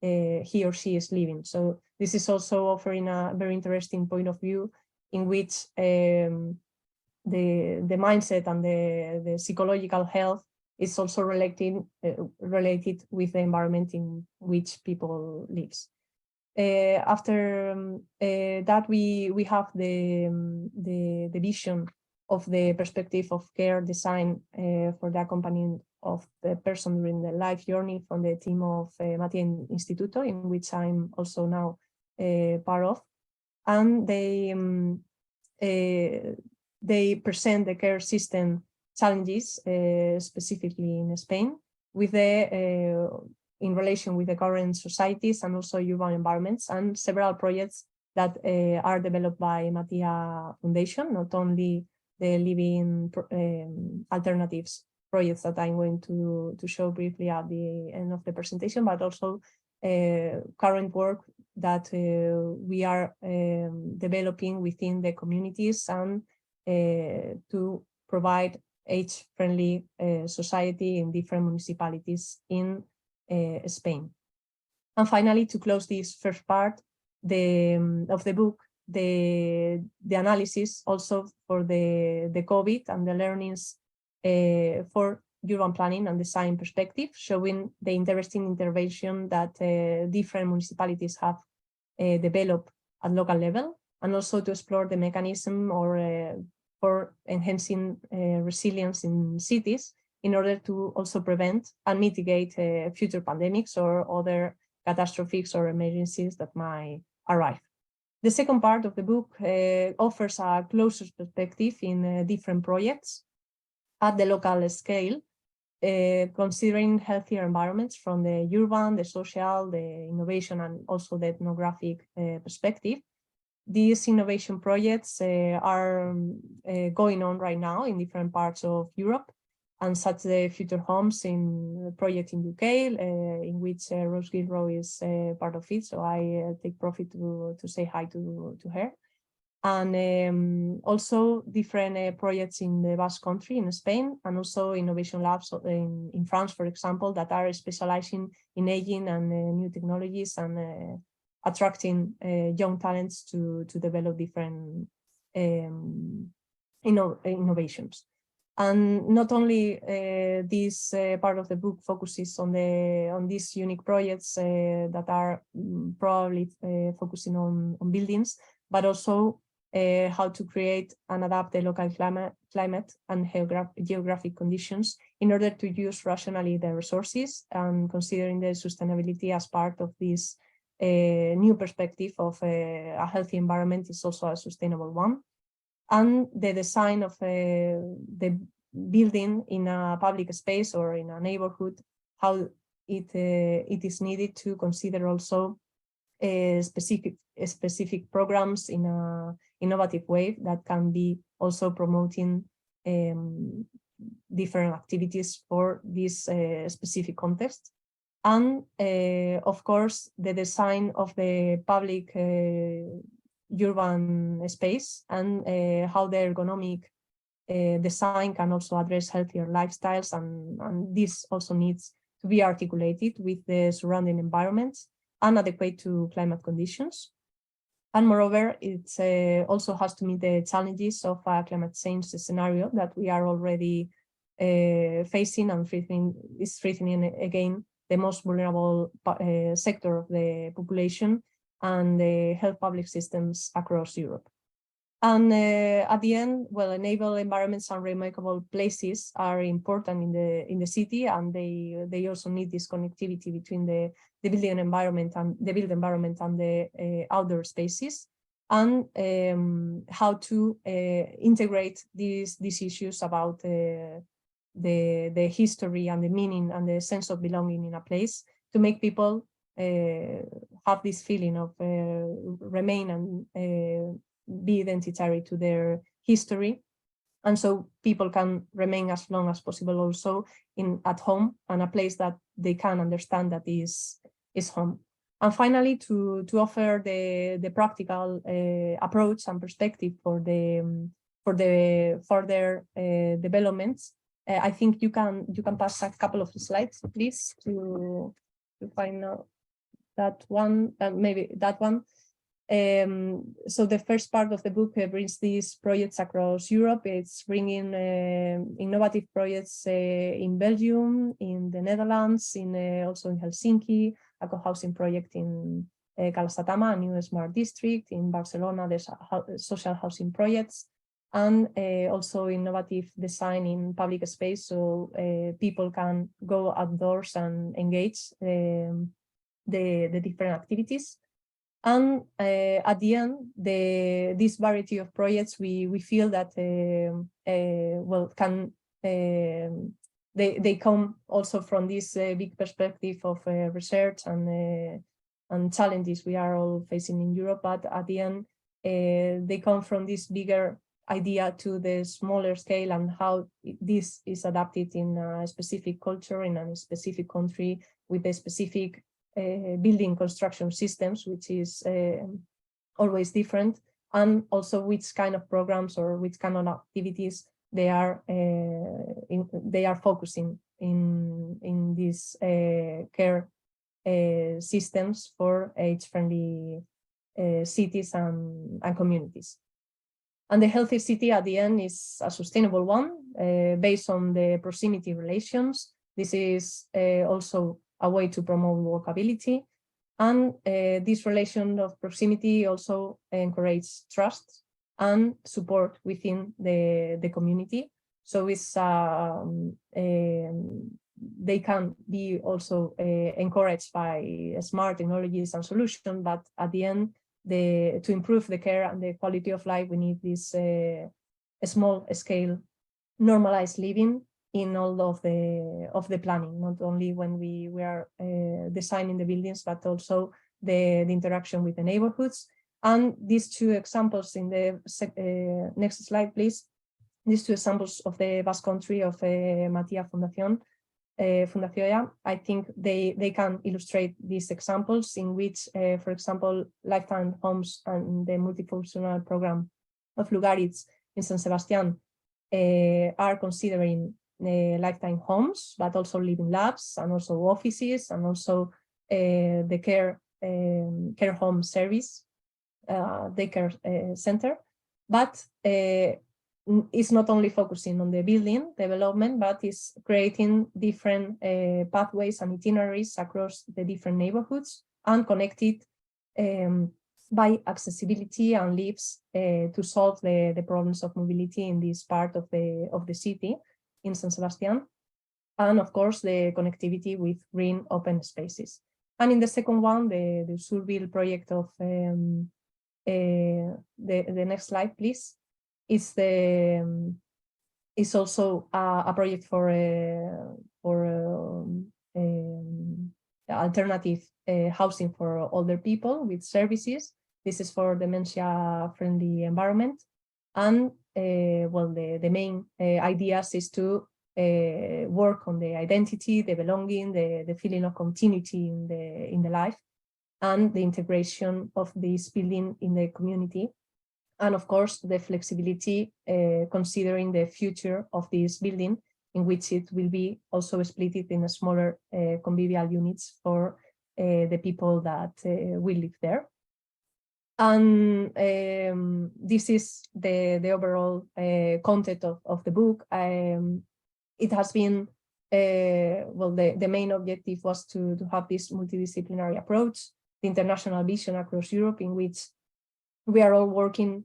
he or she is living. So this is also offering a very interesting point of view in which the mindset and the psychological health is also related with the environment in which people lives. After that, we have the vision of the perspective of care design for the accompaniment of the person during the life journey from the team of Mattia Instituto, in which I'm also now part of. And they present the care system challenges, specifically in Spain, with in relation with the current societies and also urban environments, and several projects that are developed by Mattia Foundation, not only the living alternatives projects that I'm going to show briefly at the end of the presentation, but also current work that we are developing within the communities and to provide age-friendly society in different municipalities in Spain. And finally, to close this first part of the book, the analysis also for the COVID and the learnings for urban planning and design perspective, showing the interesting intervention that different municipalities have developed at local level, and also to explore the mechanism or for enhancing resilience in cities in order to also prevent and mitigate future pandemics or other catastrophes or emergencies that might arrive. The second part of the book offers a closer perspective in different projects at the local scale, considering healthier environments from the urban, the social, the innovation, and also the ethnographic perspective. These innovation projects are going on right now in different parts of Europe, and such the Future Homes in project in UK, in which Rose Gilroy is part of it. So I take profit to say hi to her. And also different projects in the Basque Country in Spain, and also innovation labs in France, for example, that are specializing in aging and new technologies and attracting young talents to develop different innovations. And not only this part of the book focuses on these unique projects that are probably focusing on buildings, but also how to create and adapt the local climate and geographic conditions in order to use rationally the resources, and considering the sustainability as part of this new perspective of a healthy environment is also a sustainable one. And the design of the building in a public space or in a neighborhood, how it is needed to consider also specific programs in a innovative way that can be also promoting different activities for this specific context. And of course, the design of the public urban space and how the ergonomic design can also address healthier lifestyles, and this also needs to be articulated with the surrounding environments and adequate to climate conditions. And moreover, it also has to meet the challenges of a climate change scenario that we are already facing, and is threatening again the most vulnerable sector of the population and the health public systems across Europe. And at the end, well, enable environments and remarkable places are important in the city, and they also need this connectivity between the building environment and the built environment and the outdoor spaces, and how to integrate these issues about the history and the meaning and the sense of belonging in a place, to make people have this feeling of remain and be identitary to their history, and so people can remain as long as possible also at home, and a place that they can understand that is home. And finally, to offer the practical approach and perspective for the further developments, I think you can pass a couple of slides, please, to find out that one, maybe that one. So the first part of the book brings these projects across Europe. It's bringing innovative projects in Belgium, in the Netherlands, also in Helsinki, a co-housing project in Calasatama, a new smart district. In Barcelona, there's social housing projects, and also innovative design in public space, so people can go outdoors and engage the different activities. And at the end, this variety of projects, we feel that well, they come also from this big perspective of research and challenges we are all facing in Europe. But at the end, they come from this bigger idea to the smaller scale, and how this is adapted in a specific culture, in a specific country, with a specific building construction systems, which is always different, and also which kind of programs or which kind of activities they are focusing in these care systems for age-friendly cities and communities. And the healthy city at the end is a sustainable one based on the proximity relations. This is also a way to promote walkability, and this relation of proximity also encourages trust and support within the community. So it's they can be also encouraged by smart technologies and solutions, but at the end, to improve the care and the quality of life, we need this small scale normalized living in all of the planning, not only when we are designing the buildings, but also the interaction with the neighborhoods. And these two examples in the next slide, please. These two examples of the Basque Country of Matia Fundazioa, I think they can illustrate these examples in which, for example, Lifetime Homes and the multifunctional program of Lugaritz in San Sebastian are considering lifetime homes, but also living labs and also offices and also the care home service, daycare center. But it's not only focusing on the building development, but it's creating different pathways and itineraries across the different neighborhoods and connected by accessibility and lifts to solve the problems of mobility in this part of the city in San Sebastian, and of course the connectivity with green open spaces. And in the second one, the Surville project of the next slide, please. It's also a project for alternative housing for older people with services. This is for dementia-friendly environment, and well, the main ideas is to work on the identity, the belonging, the feeling of continuity in the life, and the integration of this building in the community. And of course, the flexibility considering the future of this building, in which it will be also split in a smaller convivial units for the people that will live there. And this is the overall content of the book. It has been, well, the main objective was to have this multidisciplinary approach, the international vision across Europe, in which we are all working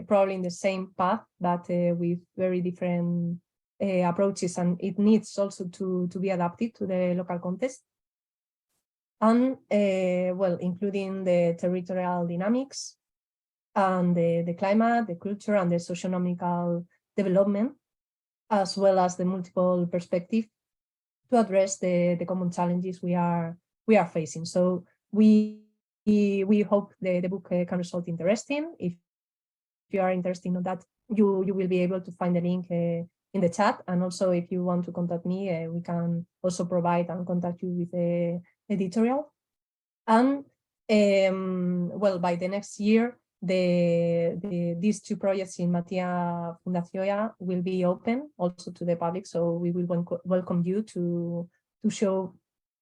probably in the same path, but with very different approaches, and it needs also to be adapted to the local context. And well, including the territorial dynamics and the climate, the culture, and the socioeconomical development, as well as the multiple perspective to address the common challenges we are facing. So we hope the book can result interesting. If you are interested in that, you will be able to find the link in the chat. And also, if you want to contact me, we can also provide and contact you with the editorial. And well, by the next year, these two projects in Matia Fundazioa will be open also to the public. So we will welcome you to show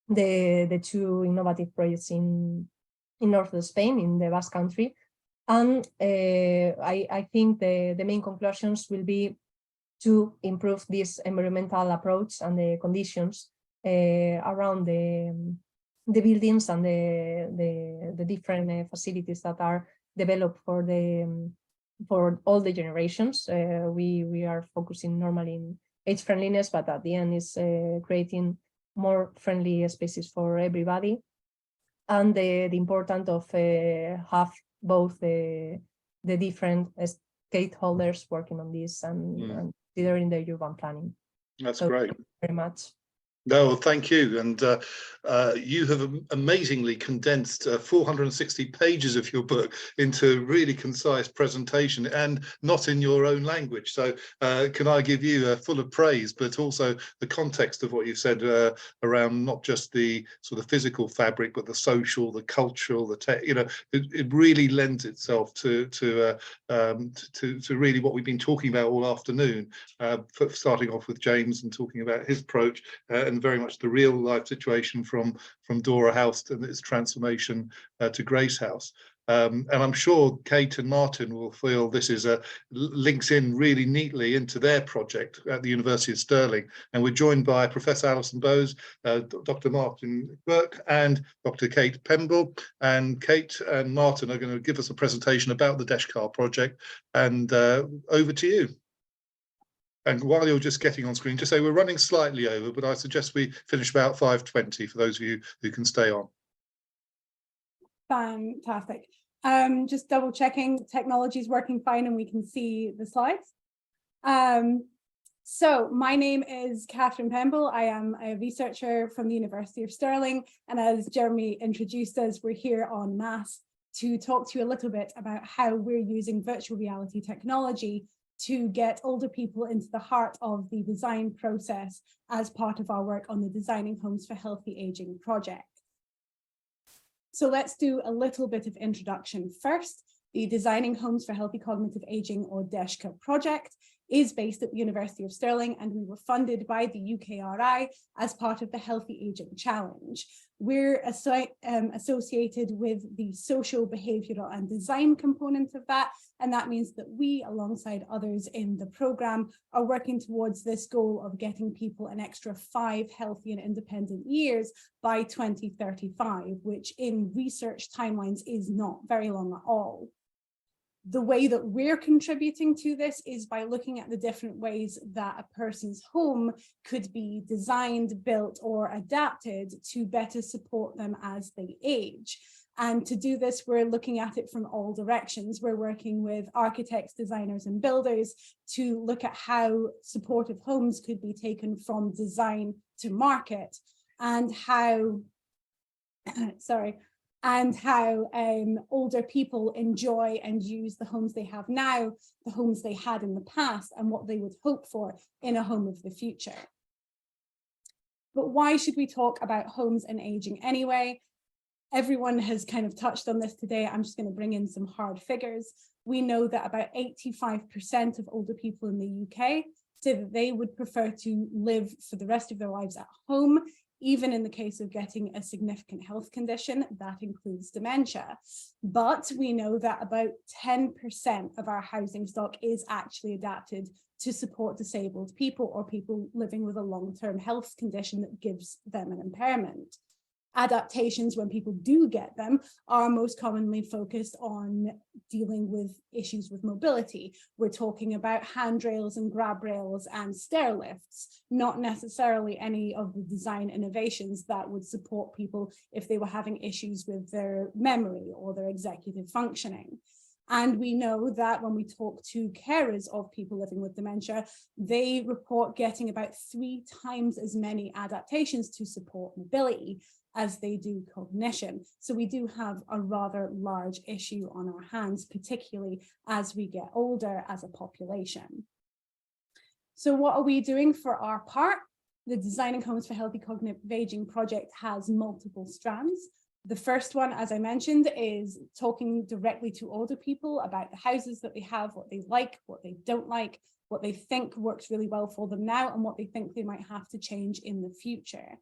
the two innovative projects in north of Spain, in the Basque Country. And I think the main conclusions will be to improve this environmental approach and the conditions around the buildings and the different facilities that are developed for all the generations. We are focusing normally in age friendliness, but at the end is creating more friendly spaces for everybody. And the importance of have both the different stakeholders working on this and considering the urban planning. That's great. Thank you very much. No, thank you. And you have amazingly condensed 460 pages of your book into really concise presentation, and not in your own language. So can I give you full of praise, but also the context of what you said around not just the sort of physical fabric, but the social, the cultural, the tech. You know, it really lends itself to really what we've been talking about all afternoon. Starting off with James and talking about his approach. And very much the real life situation from Dora House and its transformation to Grace House. And I'm sure Kate and Martin will feel this is links in really neatly into their project at the University of Stirling. And we're joined by Professor Alison Bowes, Dr. Martin Burke, and Dr. Kate Pemble. And Kate and Martin are going to give us a presentation about the Deshkar project. And over to you. And while you're just getting on screen, just say we're running slightly over, but I suggest we finish about 5:20 for those of you who can stay on. Fantastic. Just double checking technology is working fine and we can see the slides. So my name is Catherine Pemble. I am a researcher from the University of Stirling. And as Jeremy introduced us, we're here en masse to talk to you a little bit about how we're using virtual reality technology to get older people into the heart of the design process as part of our work on the Designing Homes for Healthy Aging project. So let's do a little bit of introduction first. The Designing Homes for Healthy Cognitive Aging, or DESHCA project, is based at the University of Stirling, and we were funded by the UKRI as part of the Healthy Aging Challenge. We're associated with the social, behavioural and design component of that, and that means that we, alongside others in the programme, are working towards this goal of getting people an extra 5 healthy and independent years by 2035, which in research timelines is not very long at all. The way that we're contributing to this is by looking at the different ways that a person's home could be designed, built, or adapted to better support them as they age. And to do this, we're looking at it from all directions. We're working with architects, designers, and builders to look at how supportive homes could be taken from design to market, and how, older people enjoy and use the homes they have now, the homes they had in the past, and what they would hope for in a home of the future. But why should we talk about homes and aging anyway? Everyone has kind of touched on this today. I'm just going to bring in some hard figures. We know that about 85% of older people in the UK say that they would prefer to live for the rest of their lives at home, even in the case of getting a significant health condition, that includes dementia. But we know that about 10% of our housing stock is actually adapted to support disabled people or people living with a long-term health condition that gives them an impairment. Adaptations, when people do get them, are most commonly focused on dealing with issues with mobility. We're talking about handrails and grab rails and stair lifts, not necessarily any of the design innovations that would support people if they were having issues with their memory or their executive functioning. And we know that when we talk to carers of people living with dementia, they report getting about 3 times as many adaptations to support mobility as they do cognition. So we do have a rather large issue on our hands, particularly as we get older as a population. So what are we doing for our part? The Designing Homes for Healthy Cognitive Aging project has multiple strands. The first one, as I mentioned, is talking directly to older people about the houses that they have, what they like, what they don't like, what they think works really well for them now, and what they think they might have to change in the future.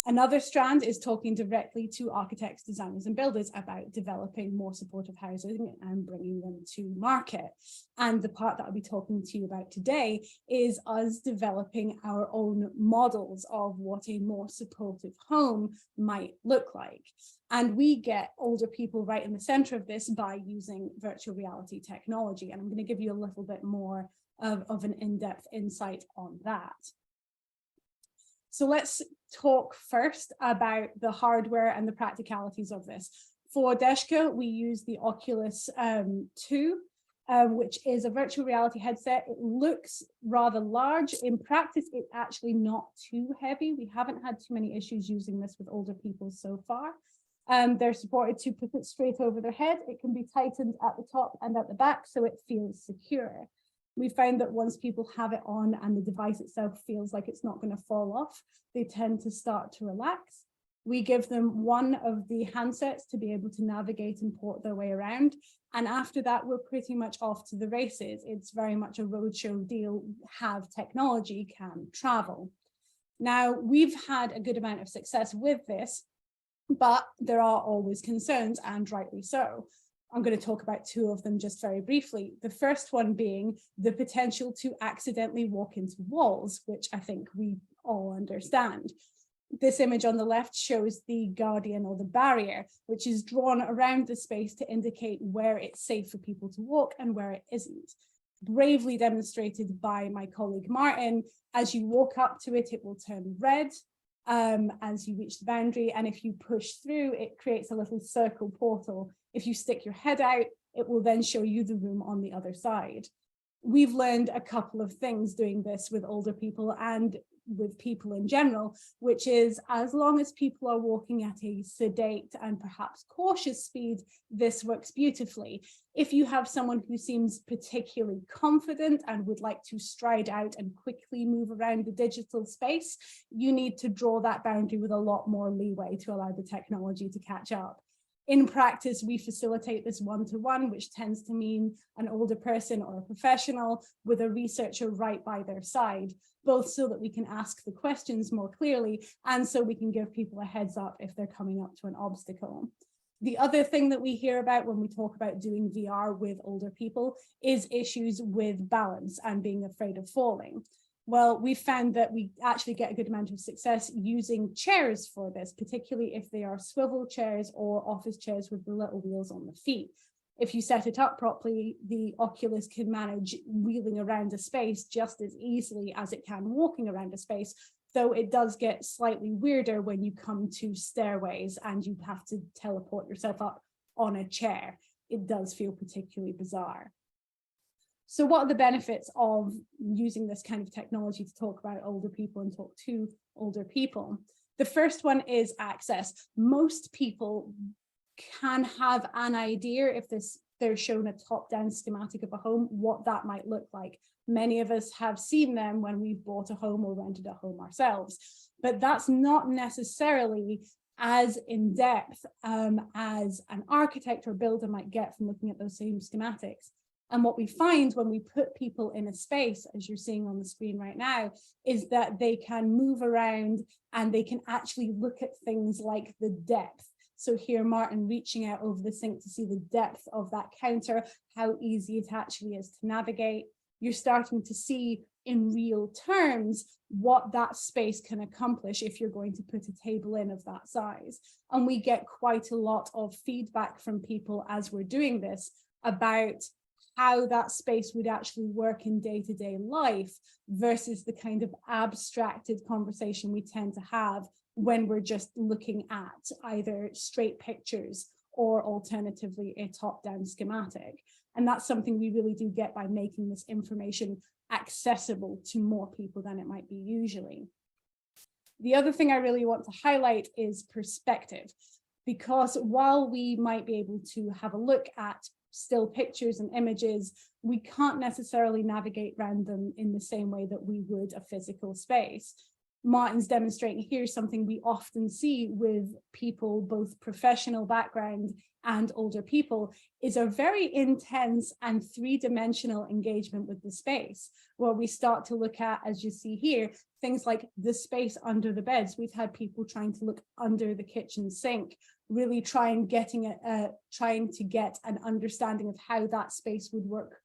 Another strand is talking directly to architects, designers, and builders about developing more supportive housing and bringing them to market. And the part that I'll be talking to you about today is us developing our own models of what a more supportive home might look like. And we get older people right in the center of this by using virtual reality technology. And I'm going to give you a little bit more of an in-depth insight on that. So let's talk first about the hardware and the practicalities of this. For DESHCA, we use the Oculus 2, which is a virtual reality headset. It looks rather large. In practice, it's actually not too heavy. We haven't had too many issues using this with older people so far. They're supported to put it straight over their head. It can be tightened at the top and at the back, so it feels secure. We found that once people have it on and the device itself feels like it's not going to fall off, they tend to start to relax. We give them one of the handsets to be able to navigate and port their way around. And after that, we're pretty much off to the races. It's very much a roadshow deal. Have technology, can travel. Now, we've had a good amount of success with this, but there are always concerns, and rightly so. I'm going to talk about 2 of them just very briefly. The first one being the potential to accidentally walk into walls, which I think we all understand. This image on the left shows the guardian or the barrier, which is drawn around the space to indicate where it's safe for people to walk and where it isn't. bravely demonstrated by my colleague Martin. As you walk up to it, it will turn red as you reach the boundary. And if you push through, it creates a little circle portal. If you stick your head out, it will then show you the room on the other side. We've learned a couple of things doing this with older people and with people in general, which is as long as people are walking at a sedate and perhaps cautious speed, this works beautifully. If you have someone who seems particularly confident and would like to stride out and quickly move around the digital space, you need to draw that boundary with a lot more leeway to allow the technology to catch up. In practice, we facilitate this one-to-one, which tends to mean an older person or a professional with a researcher right by their side, both so that we can ask the questions more clearly and so we can give people a heads up if they're coming up to an obstacle. The other thing that we hear about when we talk about doing VR with older people is issues with balance and being afraid of falling. Well, we found that we actually get a good amount of success using chairs for this, particularly if they are swivel chairs or office chairs with the little wheels on the feet. If you set it up properly, the Oculus can manage wheeling around a space just as easily as it can walking around a space, though it does get slightly weirder when you come to stairways and you have to teleport yourself up on a chair. It does feel particularly bizarre. So what are the benefits of using this kind of technology to talk about older people and talk to older people? The first one is access. Most people can have an idea if they're shown a top-down schematic of a home, what that might look like. Many of us have seen them when we've bought a home or rented a home ourselves, but that's not necessarily as in-depth as an architect or builder might get from looking at those same schematics. And what we find when we put people in a space, as you're seeing on the screen right now, is that they can move around and they can actually look at things like the depth. So here, Martin reaching out over the sink to see the depth of that counter, how easy it actually is to navigate. You're starting to see in real terms what that space can accomplish if you're going to put a table in of that size. And we get quite a lot of feedback from people as we're doing this about how that space would actually work in day-to-day life versus the kind of abstracted conversation we tend to have when we're just looking at either straight pictures or alternatively a top-down schematic. And that's something we really do get by making this information accessible to more people than it might be usually. The other thing I really want to highlight is perspective, because while we might be able to have a look at still pictures and images, we can't necessarily navigate around them in the same way that we would a physical space. Martin's demonstrating here something we often see with people, both professional background and older people, is a very intense and three-dimensional engagement with the space, where we start to look at, as you see here, things like the space under the beds. We've had people trying to look under the kitchen sink, really trying to get an understanding of how that space would work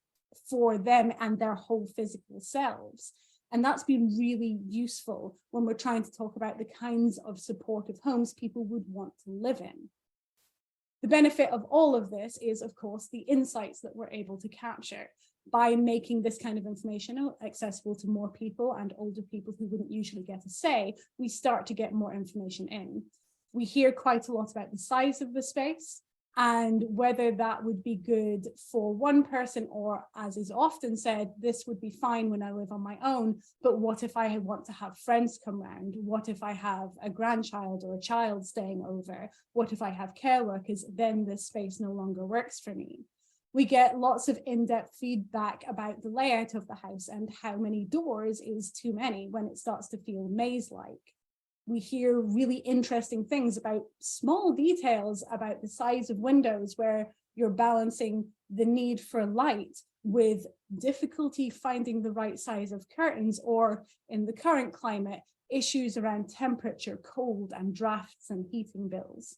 for them and their whole physical selves. And that's been really useful when we're trying to talk about the kinds of supportive homes people would want to live in. The benefit of all of this is, of course, the insights that we're able to capture by making this kind of information accessible to more people and older people who wouldn't usually get a say. We start to get more information in. We hear quite a lot about the size of the space and whether that would be good for one person, or, as is often said, this would be fine when I live on my own, but what if I want to have friends come round? What if I have a grandchild or a child staying over? What if I have care workers? Then this space no longer works for me. We get lots of in-depth feedback about the layout of the house and how many doors is too many when it starts to feel maze-like. We hear really interesting things about small details about the size of windows, where you're balancing the need for light with difficulty finding the right size of curtains, or in the current climate, issues around temperature, cold, and drafts and heating bills.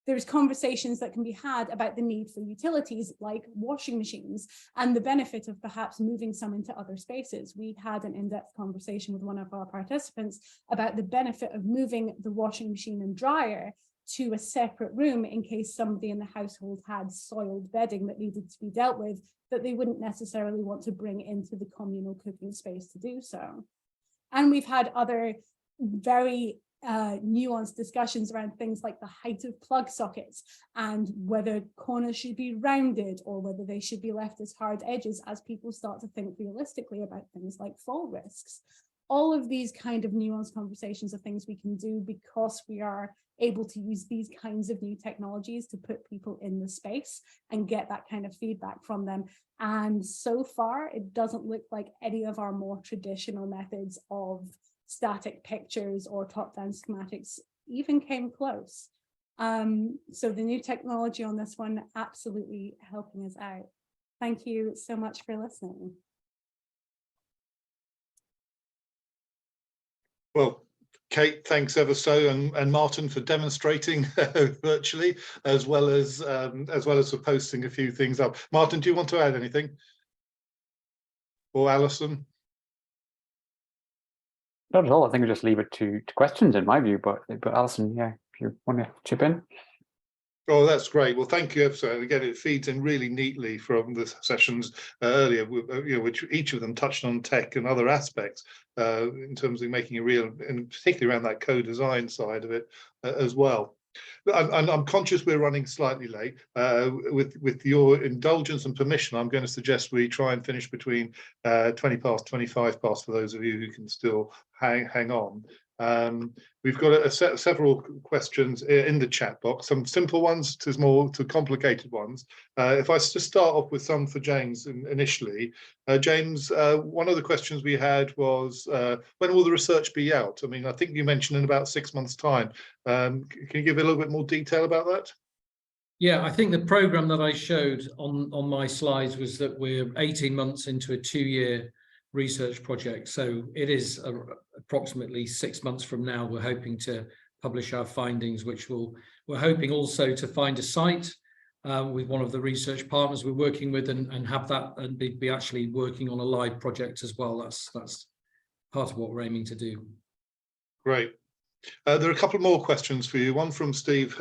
There's conversations that can be had about the need for utilities like washing machines and the benefit of perhaps moving some into other spaces. We had an in-depth conversation with one of our participants about the benefit of moving the washing machine and dryer to a separate room in case somebody in the household had soiled bedding that needed to be dealt with, that they wouldn't necessarily want to bring into the communal cooking space to do so. And we've had other very nuanced discussions around things like the height of plug sockets and whether corners should be rounded or whether they should be left as hard edges as people start to think realistically about things like fall risks. All of these kind of nuanced conversations are things we can do because we are able to use these kinds of new technologies to put people in the space and get that kind of feedback from them. And so far, it doesn't look like any of our more traditional methods of static pictures or top-down schematics even came close. So the new technology on this one absolutely helping us out. Thank you so much for listening. Well, Kate, thanks ever so, and Martin for demonstrating virtually, as well as for posting a few things up. Martin, do you want to add anything? Or Alison? Not at all. I think we just leave it to questions in my view, but Alison, yeah, if you want to chip in. Oh, that's great. Well, thank you, ever so. And again, it feeds in really neatly from the sessions earlier, which each of them touched on tech and other aspects in terms of making a real, and particularly around that co-design side of it as well. I'm conscious we're running slightly late. With your indulgence and permission, I'm going to suggest we try and finish between 20 past, 25 past for those of you who can still hang on. We've got several questions in the chat box, some simple ones to more to complicated ones. If I just start off with some for James initially. James, one of the questions we had was, when will the research be out? I mean, I think you mentioned in about 6 months' time. Can you give a little bit more detail about that? Yeah, I think the programme that I showed on my slides was that we're 18 months into a 2-year research project. So it is approximately 6 months from now. We're hoping to publish our findings, which we're hoping also to find a site with one of the research partners we're working with and have that and be actually working on a live project as well. That's part of what we're aiming to do. Great. There are a couple more questions for you. One from Stephen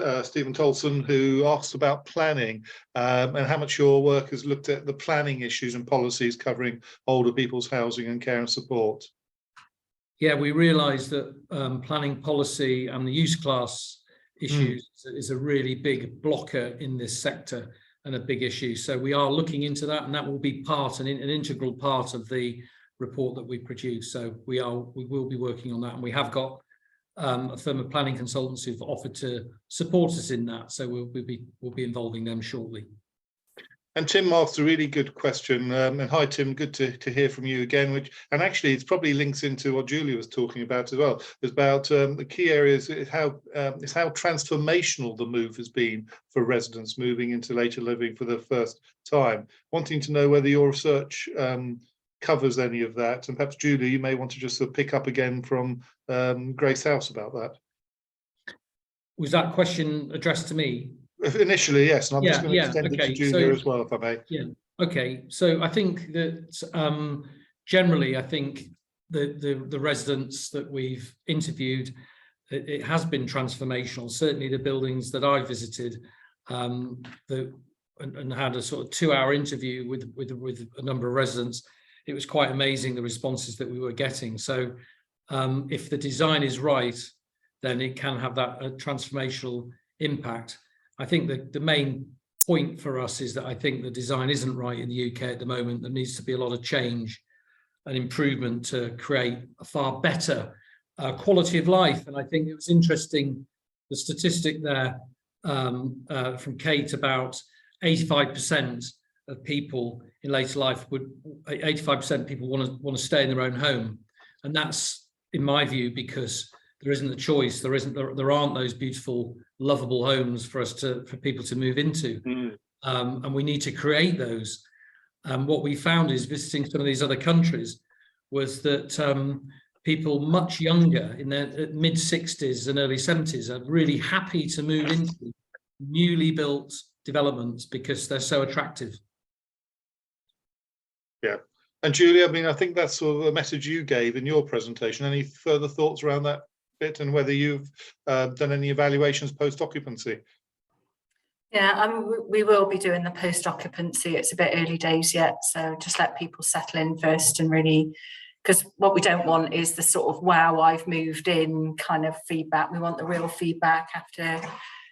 Tolson, who asked about planning and how much your work has looked at the planning issues and policies covering older people's housing and care and support. Yeah, we realise that planning policy and the use class issues is a really big blocker in this sector and a big issue. So we are looking into that, and that will be an integral part of the report that we produce. So we will be working on that, and we have got a firm of planning consultants who've offered to support us in that. So we'll be involving them shortly. And Tim asked a really good question. And hi, Tim, good to hear from you again. And actually, it's probably links into what Julia was talking about as well. It's about the key areas is how transformational the move has been for residents moving into later living for the first time. Wanting to know whether your research covers any of that, and perhaps Julia, you may want to just sort of pick up again from Grace House about that. Was that question addressed to me? Initially, yes, and I'm just going to extend it to Julia as well, if I may. Yeah. Okay. So I think that generally, I think the residents that we've interviewed, it has been transformational. Certainly, the buildings that I visited, and had a sort of 2-hour interview with a number of residents. It was quite amazing the responses that we were getting. So if the design is right, then it can have that transformational impact. I think that the main point for us is that I think the design isn't right in the UK at the moment. There needs to be a lot of change and improvement to create a far better quality of life. And I think it was interesting, the statistic there from Kate about 85% of people in later life 85% of people want to stay in their own home. And that's, in my view, because there isn't a choice. There aren't those beautiful, lovable homes for people to move into, and we need to create those. What we found is visiting some of these other countries was that people much younger, in their mid 60s and early 70s, are really happy to move into newly built developments because they're so attractive. Yeah. And Julia, I mean, I think that's sort of a message you gave in your presentation. Any further thoughts around that? bit and whether you've done any evaluations post-occupancy. Yeah, we will be doing the post-occupancy. It's a bit early days yet, so just let people settle in first and really, because what we don't want is the sort of, wow, I've moved in kind of feedback. We want the real feedback after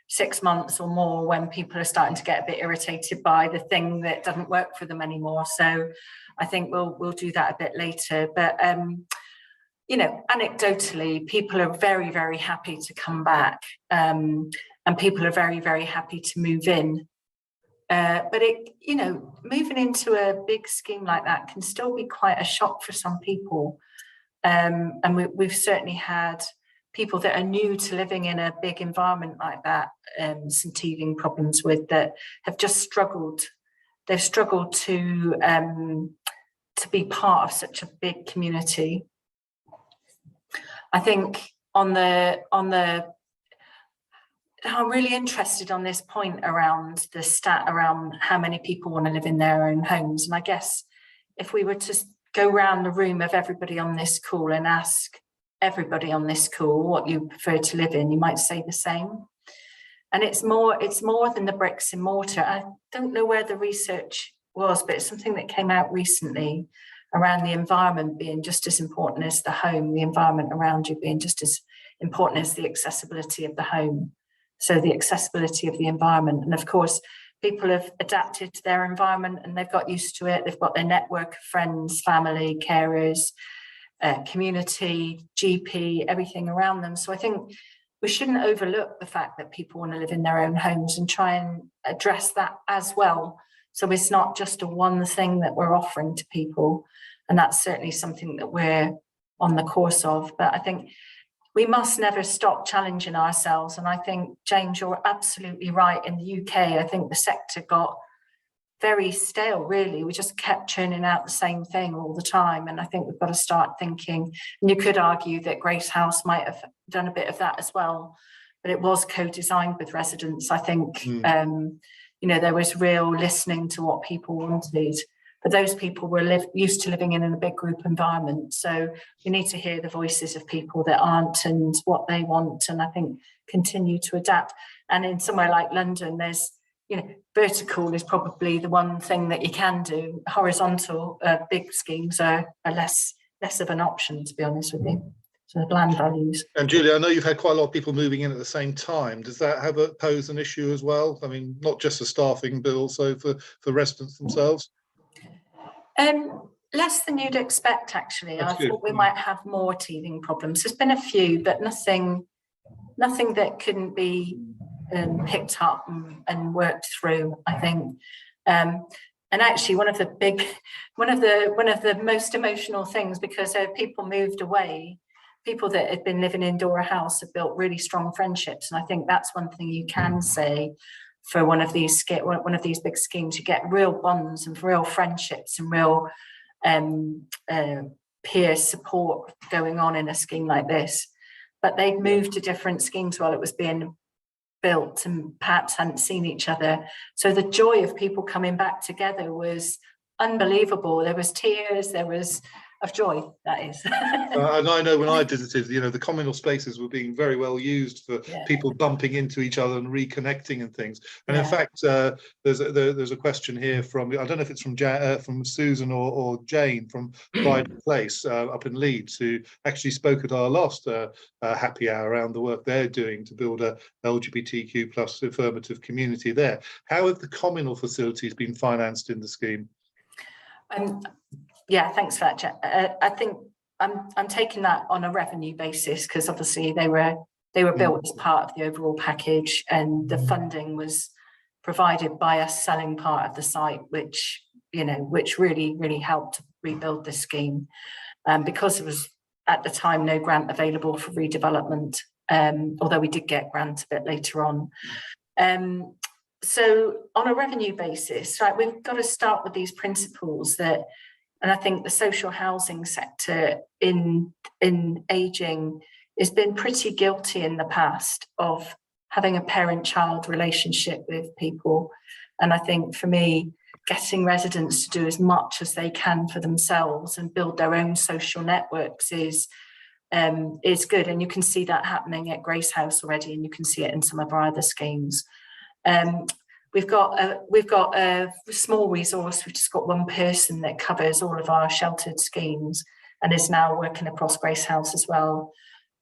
6 months or more, when people are starting to get a bit irritated by the thing that doesn't work for them anymore. So I think we'll do that a bit later. But you know, anecdotally, people are very, very happy to come back, and people are very, very happy to move in. But it, you know, moving into a big scheme like that can still be quite a shock for some people. And we've certainly had people that are new to living in a big environment like that, some teething problems with, that have just struggled. They've struggled to be part of such a big community. I think I'm really interested on this point around the stat around how many people want to live in their own homes. And I guess if we were to go around the room of everybody on this call and ask everybody on this call what you prefer to live in, you might say the same. And it's more than the bricks and mortar. I don't know where the research was, but it's something that came out recently around the environment being just as important as the home, the environment around you being just as important as the accessibility of the home. So the accessibility of the environment. And of course, people have adapted to their environment and they've got used to it. They've got their network of friends, family, carers, community, GP, everything around them. So I think we shouldn't overlook the fact that people want to live in their own homes and try and address that as well. So it's not just a one thing that we're offering to people. And that's certainly something that we're on the course of. But I think we must never stop challenging ourselves. And I think, James, you're absolutely right. In the UK, I think the sector got very stale, really. We just kept churning out the same thing all the time. And I think we've got to start thinking, and you could argue that Grace House might have done a bit of that as well, but it was co-designed with residents. I think, you know, there was real listening to what people wanted. But those people were used to living in a big group environment. So we need to hear the voices of people that aren't and what they want, and I think continue to adapt. And in somewhere like London, there's, you know, vertical is probably the one thing that you can do. Horizontal big schemes are less of an option, to be honest with you. So the land values. And Julia, I know you've had quite a lot of people moving in at the same time. Does that pose an issue as well? I mean, not just for staffing, but also for residents themselves? Less than you'd expect, actually. I thought we might have more teething problems. There's been a few, but nothing that couldn't be picked up and worked through, I think. And actually, one of the most emotional things, because people moved away, people that had been living in Dora House have built really strong friendships, and I think that's one thing you can say. For one of these big schemes, you get real bonds and real friendships and real peer support going on in a scheme like this. But they'd moved to different schemes while it was being built and perhaps hadn't seen each other. So the joy of people coming back together was unbelievable. There was tears, there was of joy, that is. And I know when I visited, you know, the communal spaces were being very well used for people bumping into each other and reconnecting and things. And in fact, there's a question here from, I don't know if it's from Susan or Jane from Pride Place up in Leeds, who actually spoke at our last happy hour around the work they're doing to build a LGBTQ plus affirmative community there. How have the communal facilities been financed in the scheme? Yeah, thanks for that. I think I'm taking that on a revenue basis, because obviously they were built as part of the overall package, and the funding was provided by us selling part of the site, which really helped rebuild this scheme, because there was at the time no grant available for redevelopment, although we did get grant a bit later on. So on a revenue basis, right, we've got to start with these principles that. And I think the social housing sector in ageing has been pretty guilty in the past of having a parent-child relationship with people. And I think for me, getting residents to do as much as they can for themselves and build their own social networks is is good, and you can see that happening at Grace House already, and you can see it in some of our other schemes. We've got a small resource which has got one person that covers all of our sheltered schemes and is now working across Grace House as well.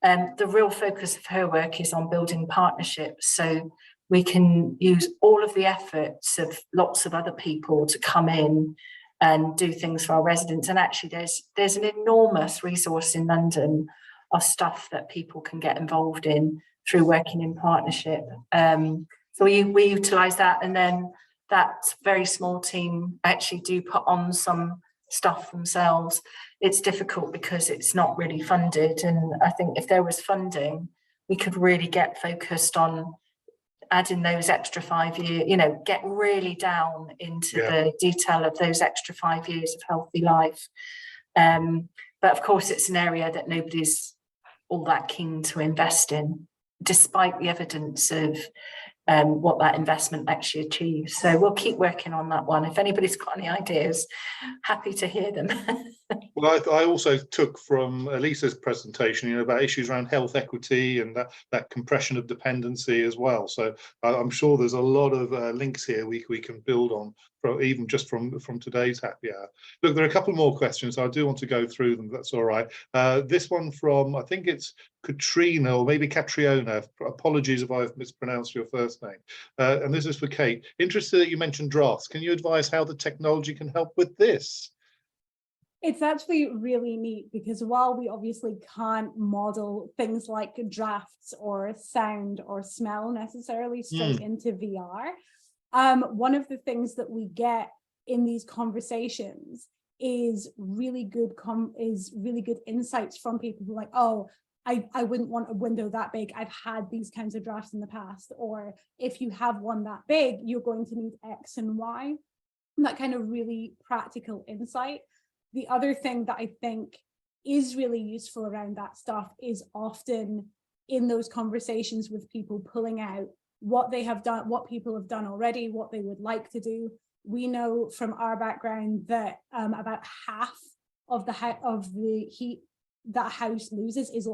The real focus of her work is on building partnerships, so we can use all of the efforts of lots of other people to come in and do things for our residents. And actually there's an enormous resource in London of stuff that people can get involved in through working in partnership. So we utilise that, and then that very small team actually do put on some stuff themselves. It's difficult because it's not really funded, and I think if there was funding, we could really get focused on adding those extra 5 years, get really down into the detail of those extra 5 years of healthy life. But of course, it's an area that nobody's all that keen to invest in, despite the evidence of what that investment actually achieves. So we'll keep working on that one. If anybody's got any ideas, happy to hear them. Well, I also took from Elisa's presentation, about issues around health equity and that compression of dependency as well. So I'm sure there's a lot of links here we can build on, even just from today's happy hour. Look, there are a couple more questions. I do want to go through them. That's all right. This one from, I think it's Katrina or maybe Catriona. Apologies if I've mispronounced your first name. And this is for Kate. Interested that you mentioned drafts. Can you advise how the technology can help with this? It's actually really neat, because while we obviously can't model things like drafts or sound or smell necessarily straight into VR, one of the things that we get in these conversations is really good insights from people who are like, oh, I wouldn't want a window that big. I've had these kinds of drafts in the past. Or if you have one that big, you're going to need X and Y. And that kind of really practical insight. The other thing that I think is really useful around that stuff is often in those conversations with people pulling out what they have done, what people have done already, what they would like to do. We know from our background that about half of the heat that a house loses is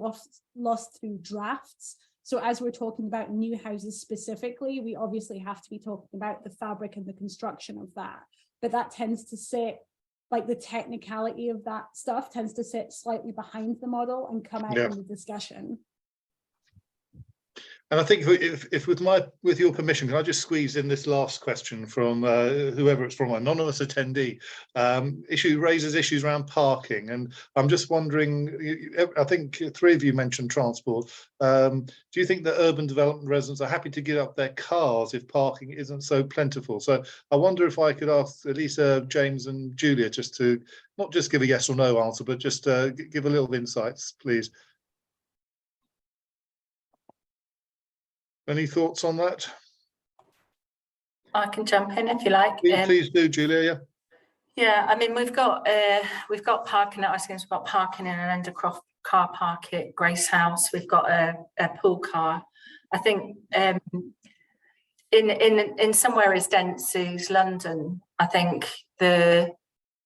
lost through drafts. So as we're talking about new houses specifically, we obviously have to be talking about the fabric and the construction of that. But that tends to sit, like the technicality of that stuff tends to sit slightly behind the model and come out in the discussion. And I think if with your permission, can I just squeeze in this last question from whoever it's from, anonymous attendee. Raises issues around parking, and I'm just wondering, I think three of you mentioned transport. Do you think that urban development residents are happy to give up their cars if parking isn't so plentiful? So I wonder if I could ask Elisa, James and Julia just to not just give a yes or no answer, but just give a little insights, please. Any thoughts on that? I can jump in if you like. Please do, Julia. Yeah, I mean, we've got parking at our schemes. We've got parking in an undercroft car park at Grace House. We've got a pool car. I think in somewhere as dense as London, I think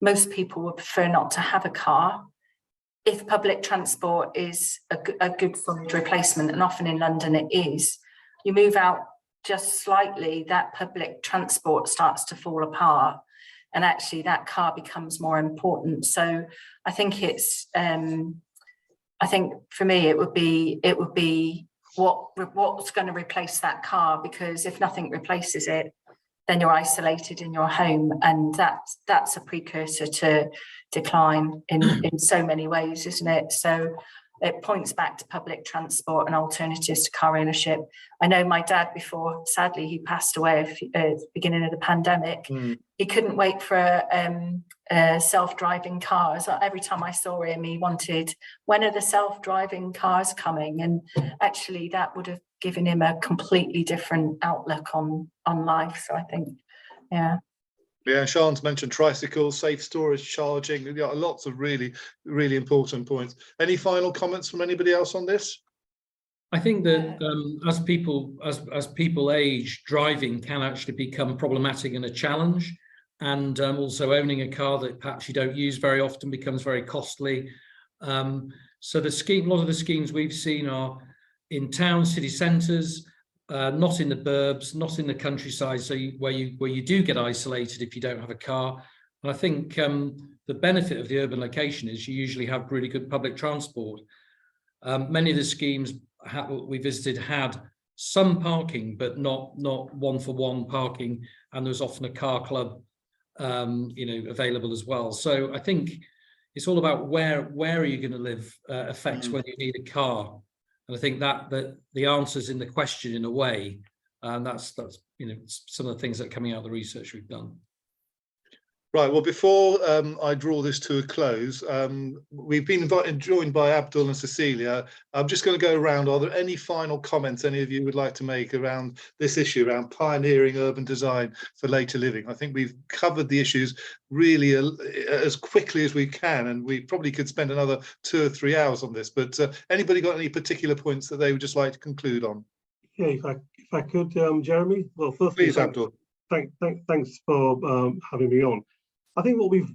most people would prefer not to have a car. If public transport is a good solid replacement, and often in London it is, you move out just slightly, that public transport starts to fall apart, and actually that car becomes more important. So I think I think for me it would be what's going to replace that car, because if nothing replaces it, then you're isolated in your home, and that's a precursor to decline in so many ways, isn't it? So it points back to public transport and alternatives to car ownership. I know my dad, before sadly he passed away at the beginning of the pandemic, he couldn't wait for self-driving cars. Every time I saw him, he wanted, when are the self-driving cars coming? And actually that would have given him a completely different outlook on life. So I think, yeah. Yeah, Sian's mentioned tricycles, safe storage, charging. We've got lots of really, really important points. Any final comments from anybody else on this? I think that as people age, driving can actually become problematic and a challenge. And also owning a car that perhaps you don't use very often becomes very costly. So the scheme, a lot of the schemes we've seen are in town, city centres, not in the burbs, not in the countryside, so where you do get isolated if you don't have a car. And I think the benefit of the urban location is you usually have really good public transport. Many of the schemes we visited had some parking, but not one-for-one parking, and there was often a car club, available as well. So I think it's all about where are you going to live affects whether you need a car, and I think that the answer's in the question in a way, and that's some of the things that are coming out of the research we've done. Right, well, before I draw this to a close, we've been joined by Abdul and Cecilia. I'm just going to go around. Are there any final comments any of you would like to make around this issue, around pioneering urban design for later living? I think we've covered the issues really as quickly as we can, and we probably could spend another 2 or 3 hours on this, but anybody got any particular points that they would just like to conclude on? Yeah, if I could, Jeremy. Well, first, please, Abdul. Thanks for having me on. I think what we've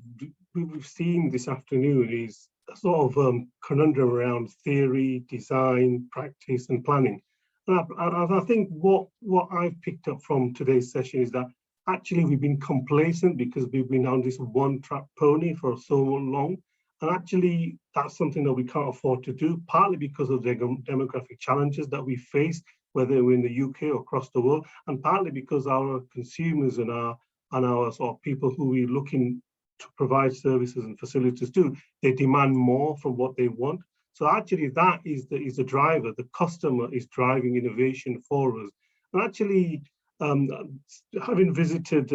seen this afternoon is a sort of conundrum around theory, design, practice, and planning. And I think what I've picked up from today's session is that actually we've been complacent because we've been on this one-track pony for so long. And actually, that's something that we can't afford to do, partly because of the demographic challenges that we face, whether we're in the UK or across the world, and partly because our consumers and our sort of people who we're looking to provide services and facilities to, they demand more from what they want. So actually that is the driver. The customer is driving innovation for us. And actually, having visited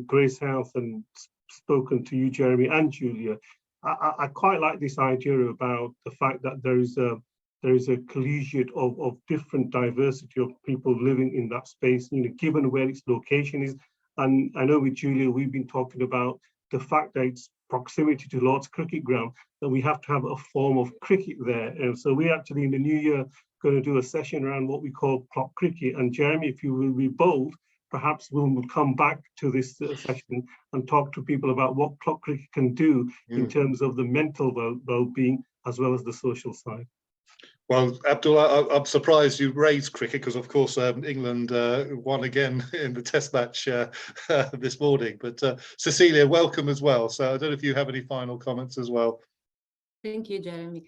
Grace House and spoken to you, Jeremy, and Julia, I quite like this idea about the fact that there is a collegiate of different diversity of people living in that space, given where its location is. And I know with Julia, we've been talking about the fact that it's proximity to Lord's cricket ground, that we have to have a form of cricket there. And so we actually in the new year going to do a session around what we call clock cricket. And Jeremy, if you will be bold, perhaps we'll come back to this session and talk to people about what clock cricket can do in terms of the mental well-being as well as the social side. Well, Abdul, I'm surprised you raised cricket because, of course, England won again in the Test match this morning. But Cecilia, welcome as well. So I don't know if you have any final comments as well. Thank you, Jeremy.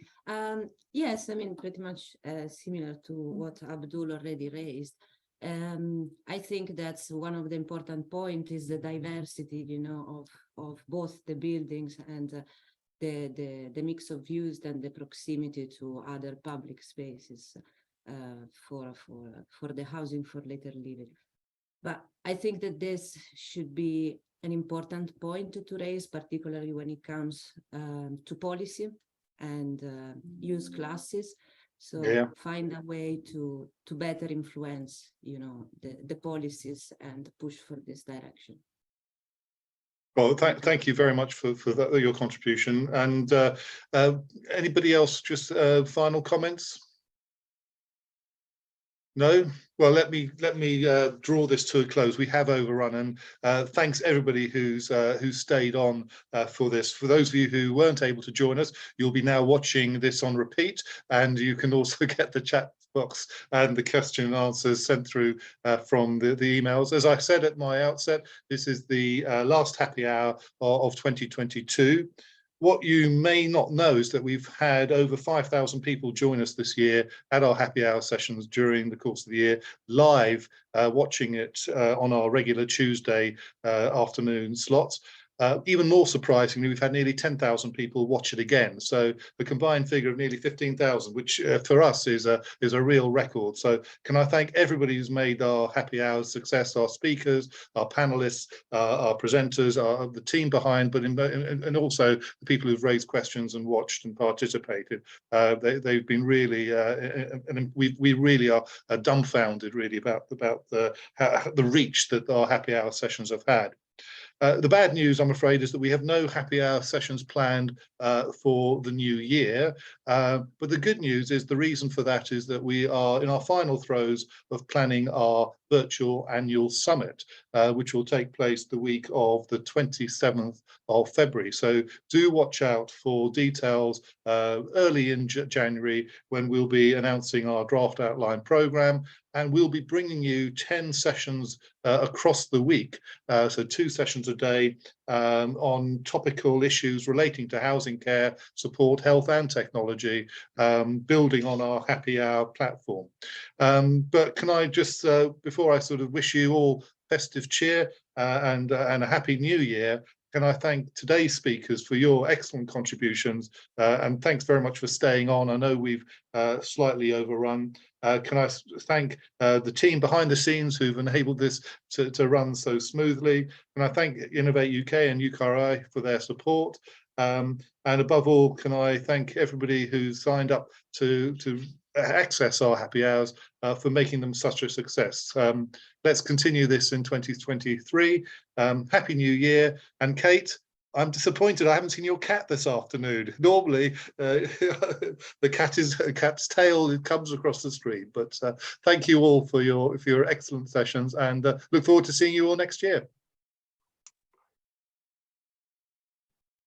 Yes, I mean, pretty much similar to what Abdul already raised. I think that's one of the important points is the diversity, of both the buildings and the mix of use and the proximity to other public spaces for the housing for later living. But I think that this should be an important point to raise, particularly when it comes to policy and use classes. So find a way to better influence, the policies and push for this direction. Well, thank you very much for your contribution. And anybody else, just final comments? No? Well, let me draw this to a close. We have overrun, and thanks everybody who's stayed on for this. For those of you who weren't able to join us, you'll be now watching this on repeat, and you can also get the chat box and the question and answers sent through from the emails. As I said at my outset, this is the last happy hour of 2022. What you may not know is that we've had over 5,000 people join us this year at our happy hour sessions during the course of the year, live watching it on our regular Tuesday afternoon slots. Even more surprisingly, we've had nearly 10,000 people watch it again. So the combined figure of nearly 15,000, which for us is a real record. So can I thank everybody who's made our happy hours success, our speakers, our panelists, our presenters, the team behind, but and also the people who've raised questions and watched and participated. They've been really, and we really are dumbfounded really about the reach that our happy hour sessions have had. The bad news, I'm afraid, is that we have no happy hour sessions planned for the new year. But the good news is the reason for that is that we are in our final throes of planning our virtual annual summit, which will take place the week of the 27th of February. So do watch out for details early in January, when we'll be announcing our draft outline programme, and we'll be bringing you 10 sessions across the week, so 2 sessions a day on topical issues relating to housing care, support, health and technology, building on our HAPPI Hour platform. But can I just, before I sort of wish you all festive cheer and a happy new year, can I thank today's speakers for your excellent contributions, and thanks very much for staying on. I know we've slightly overrun. Can I thank the team behind the scenes who've enabled this to run so smoothly? Can I thank Innovate UK and UKRI for their support? And above all, can I thank everybody who's signed up to access our happy hours for making them such a success. Let's continue this in 2023. Happy New Year. And Kate, I'm disappointed I haven't seen your cat this afternoon. Normally, the cat's tail comes across the street. But thank you all for your excellent sessions, and look forward to seeing you all next year.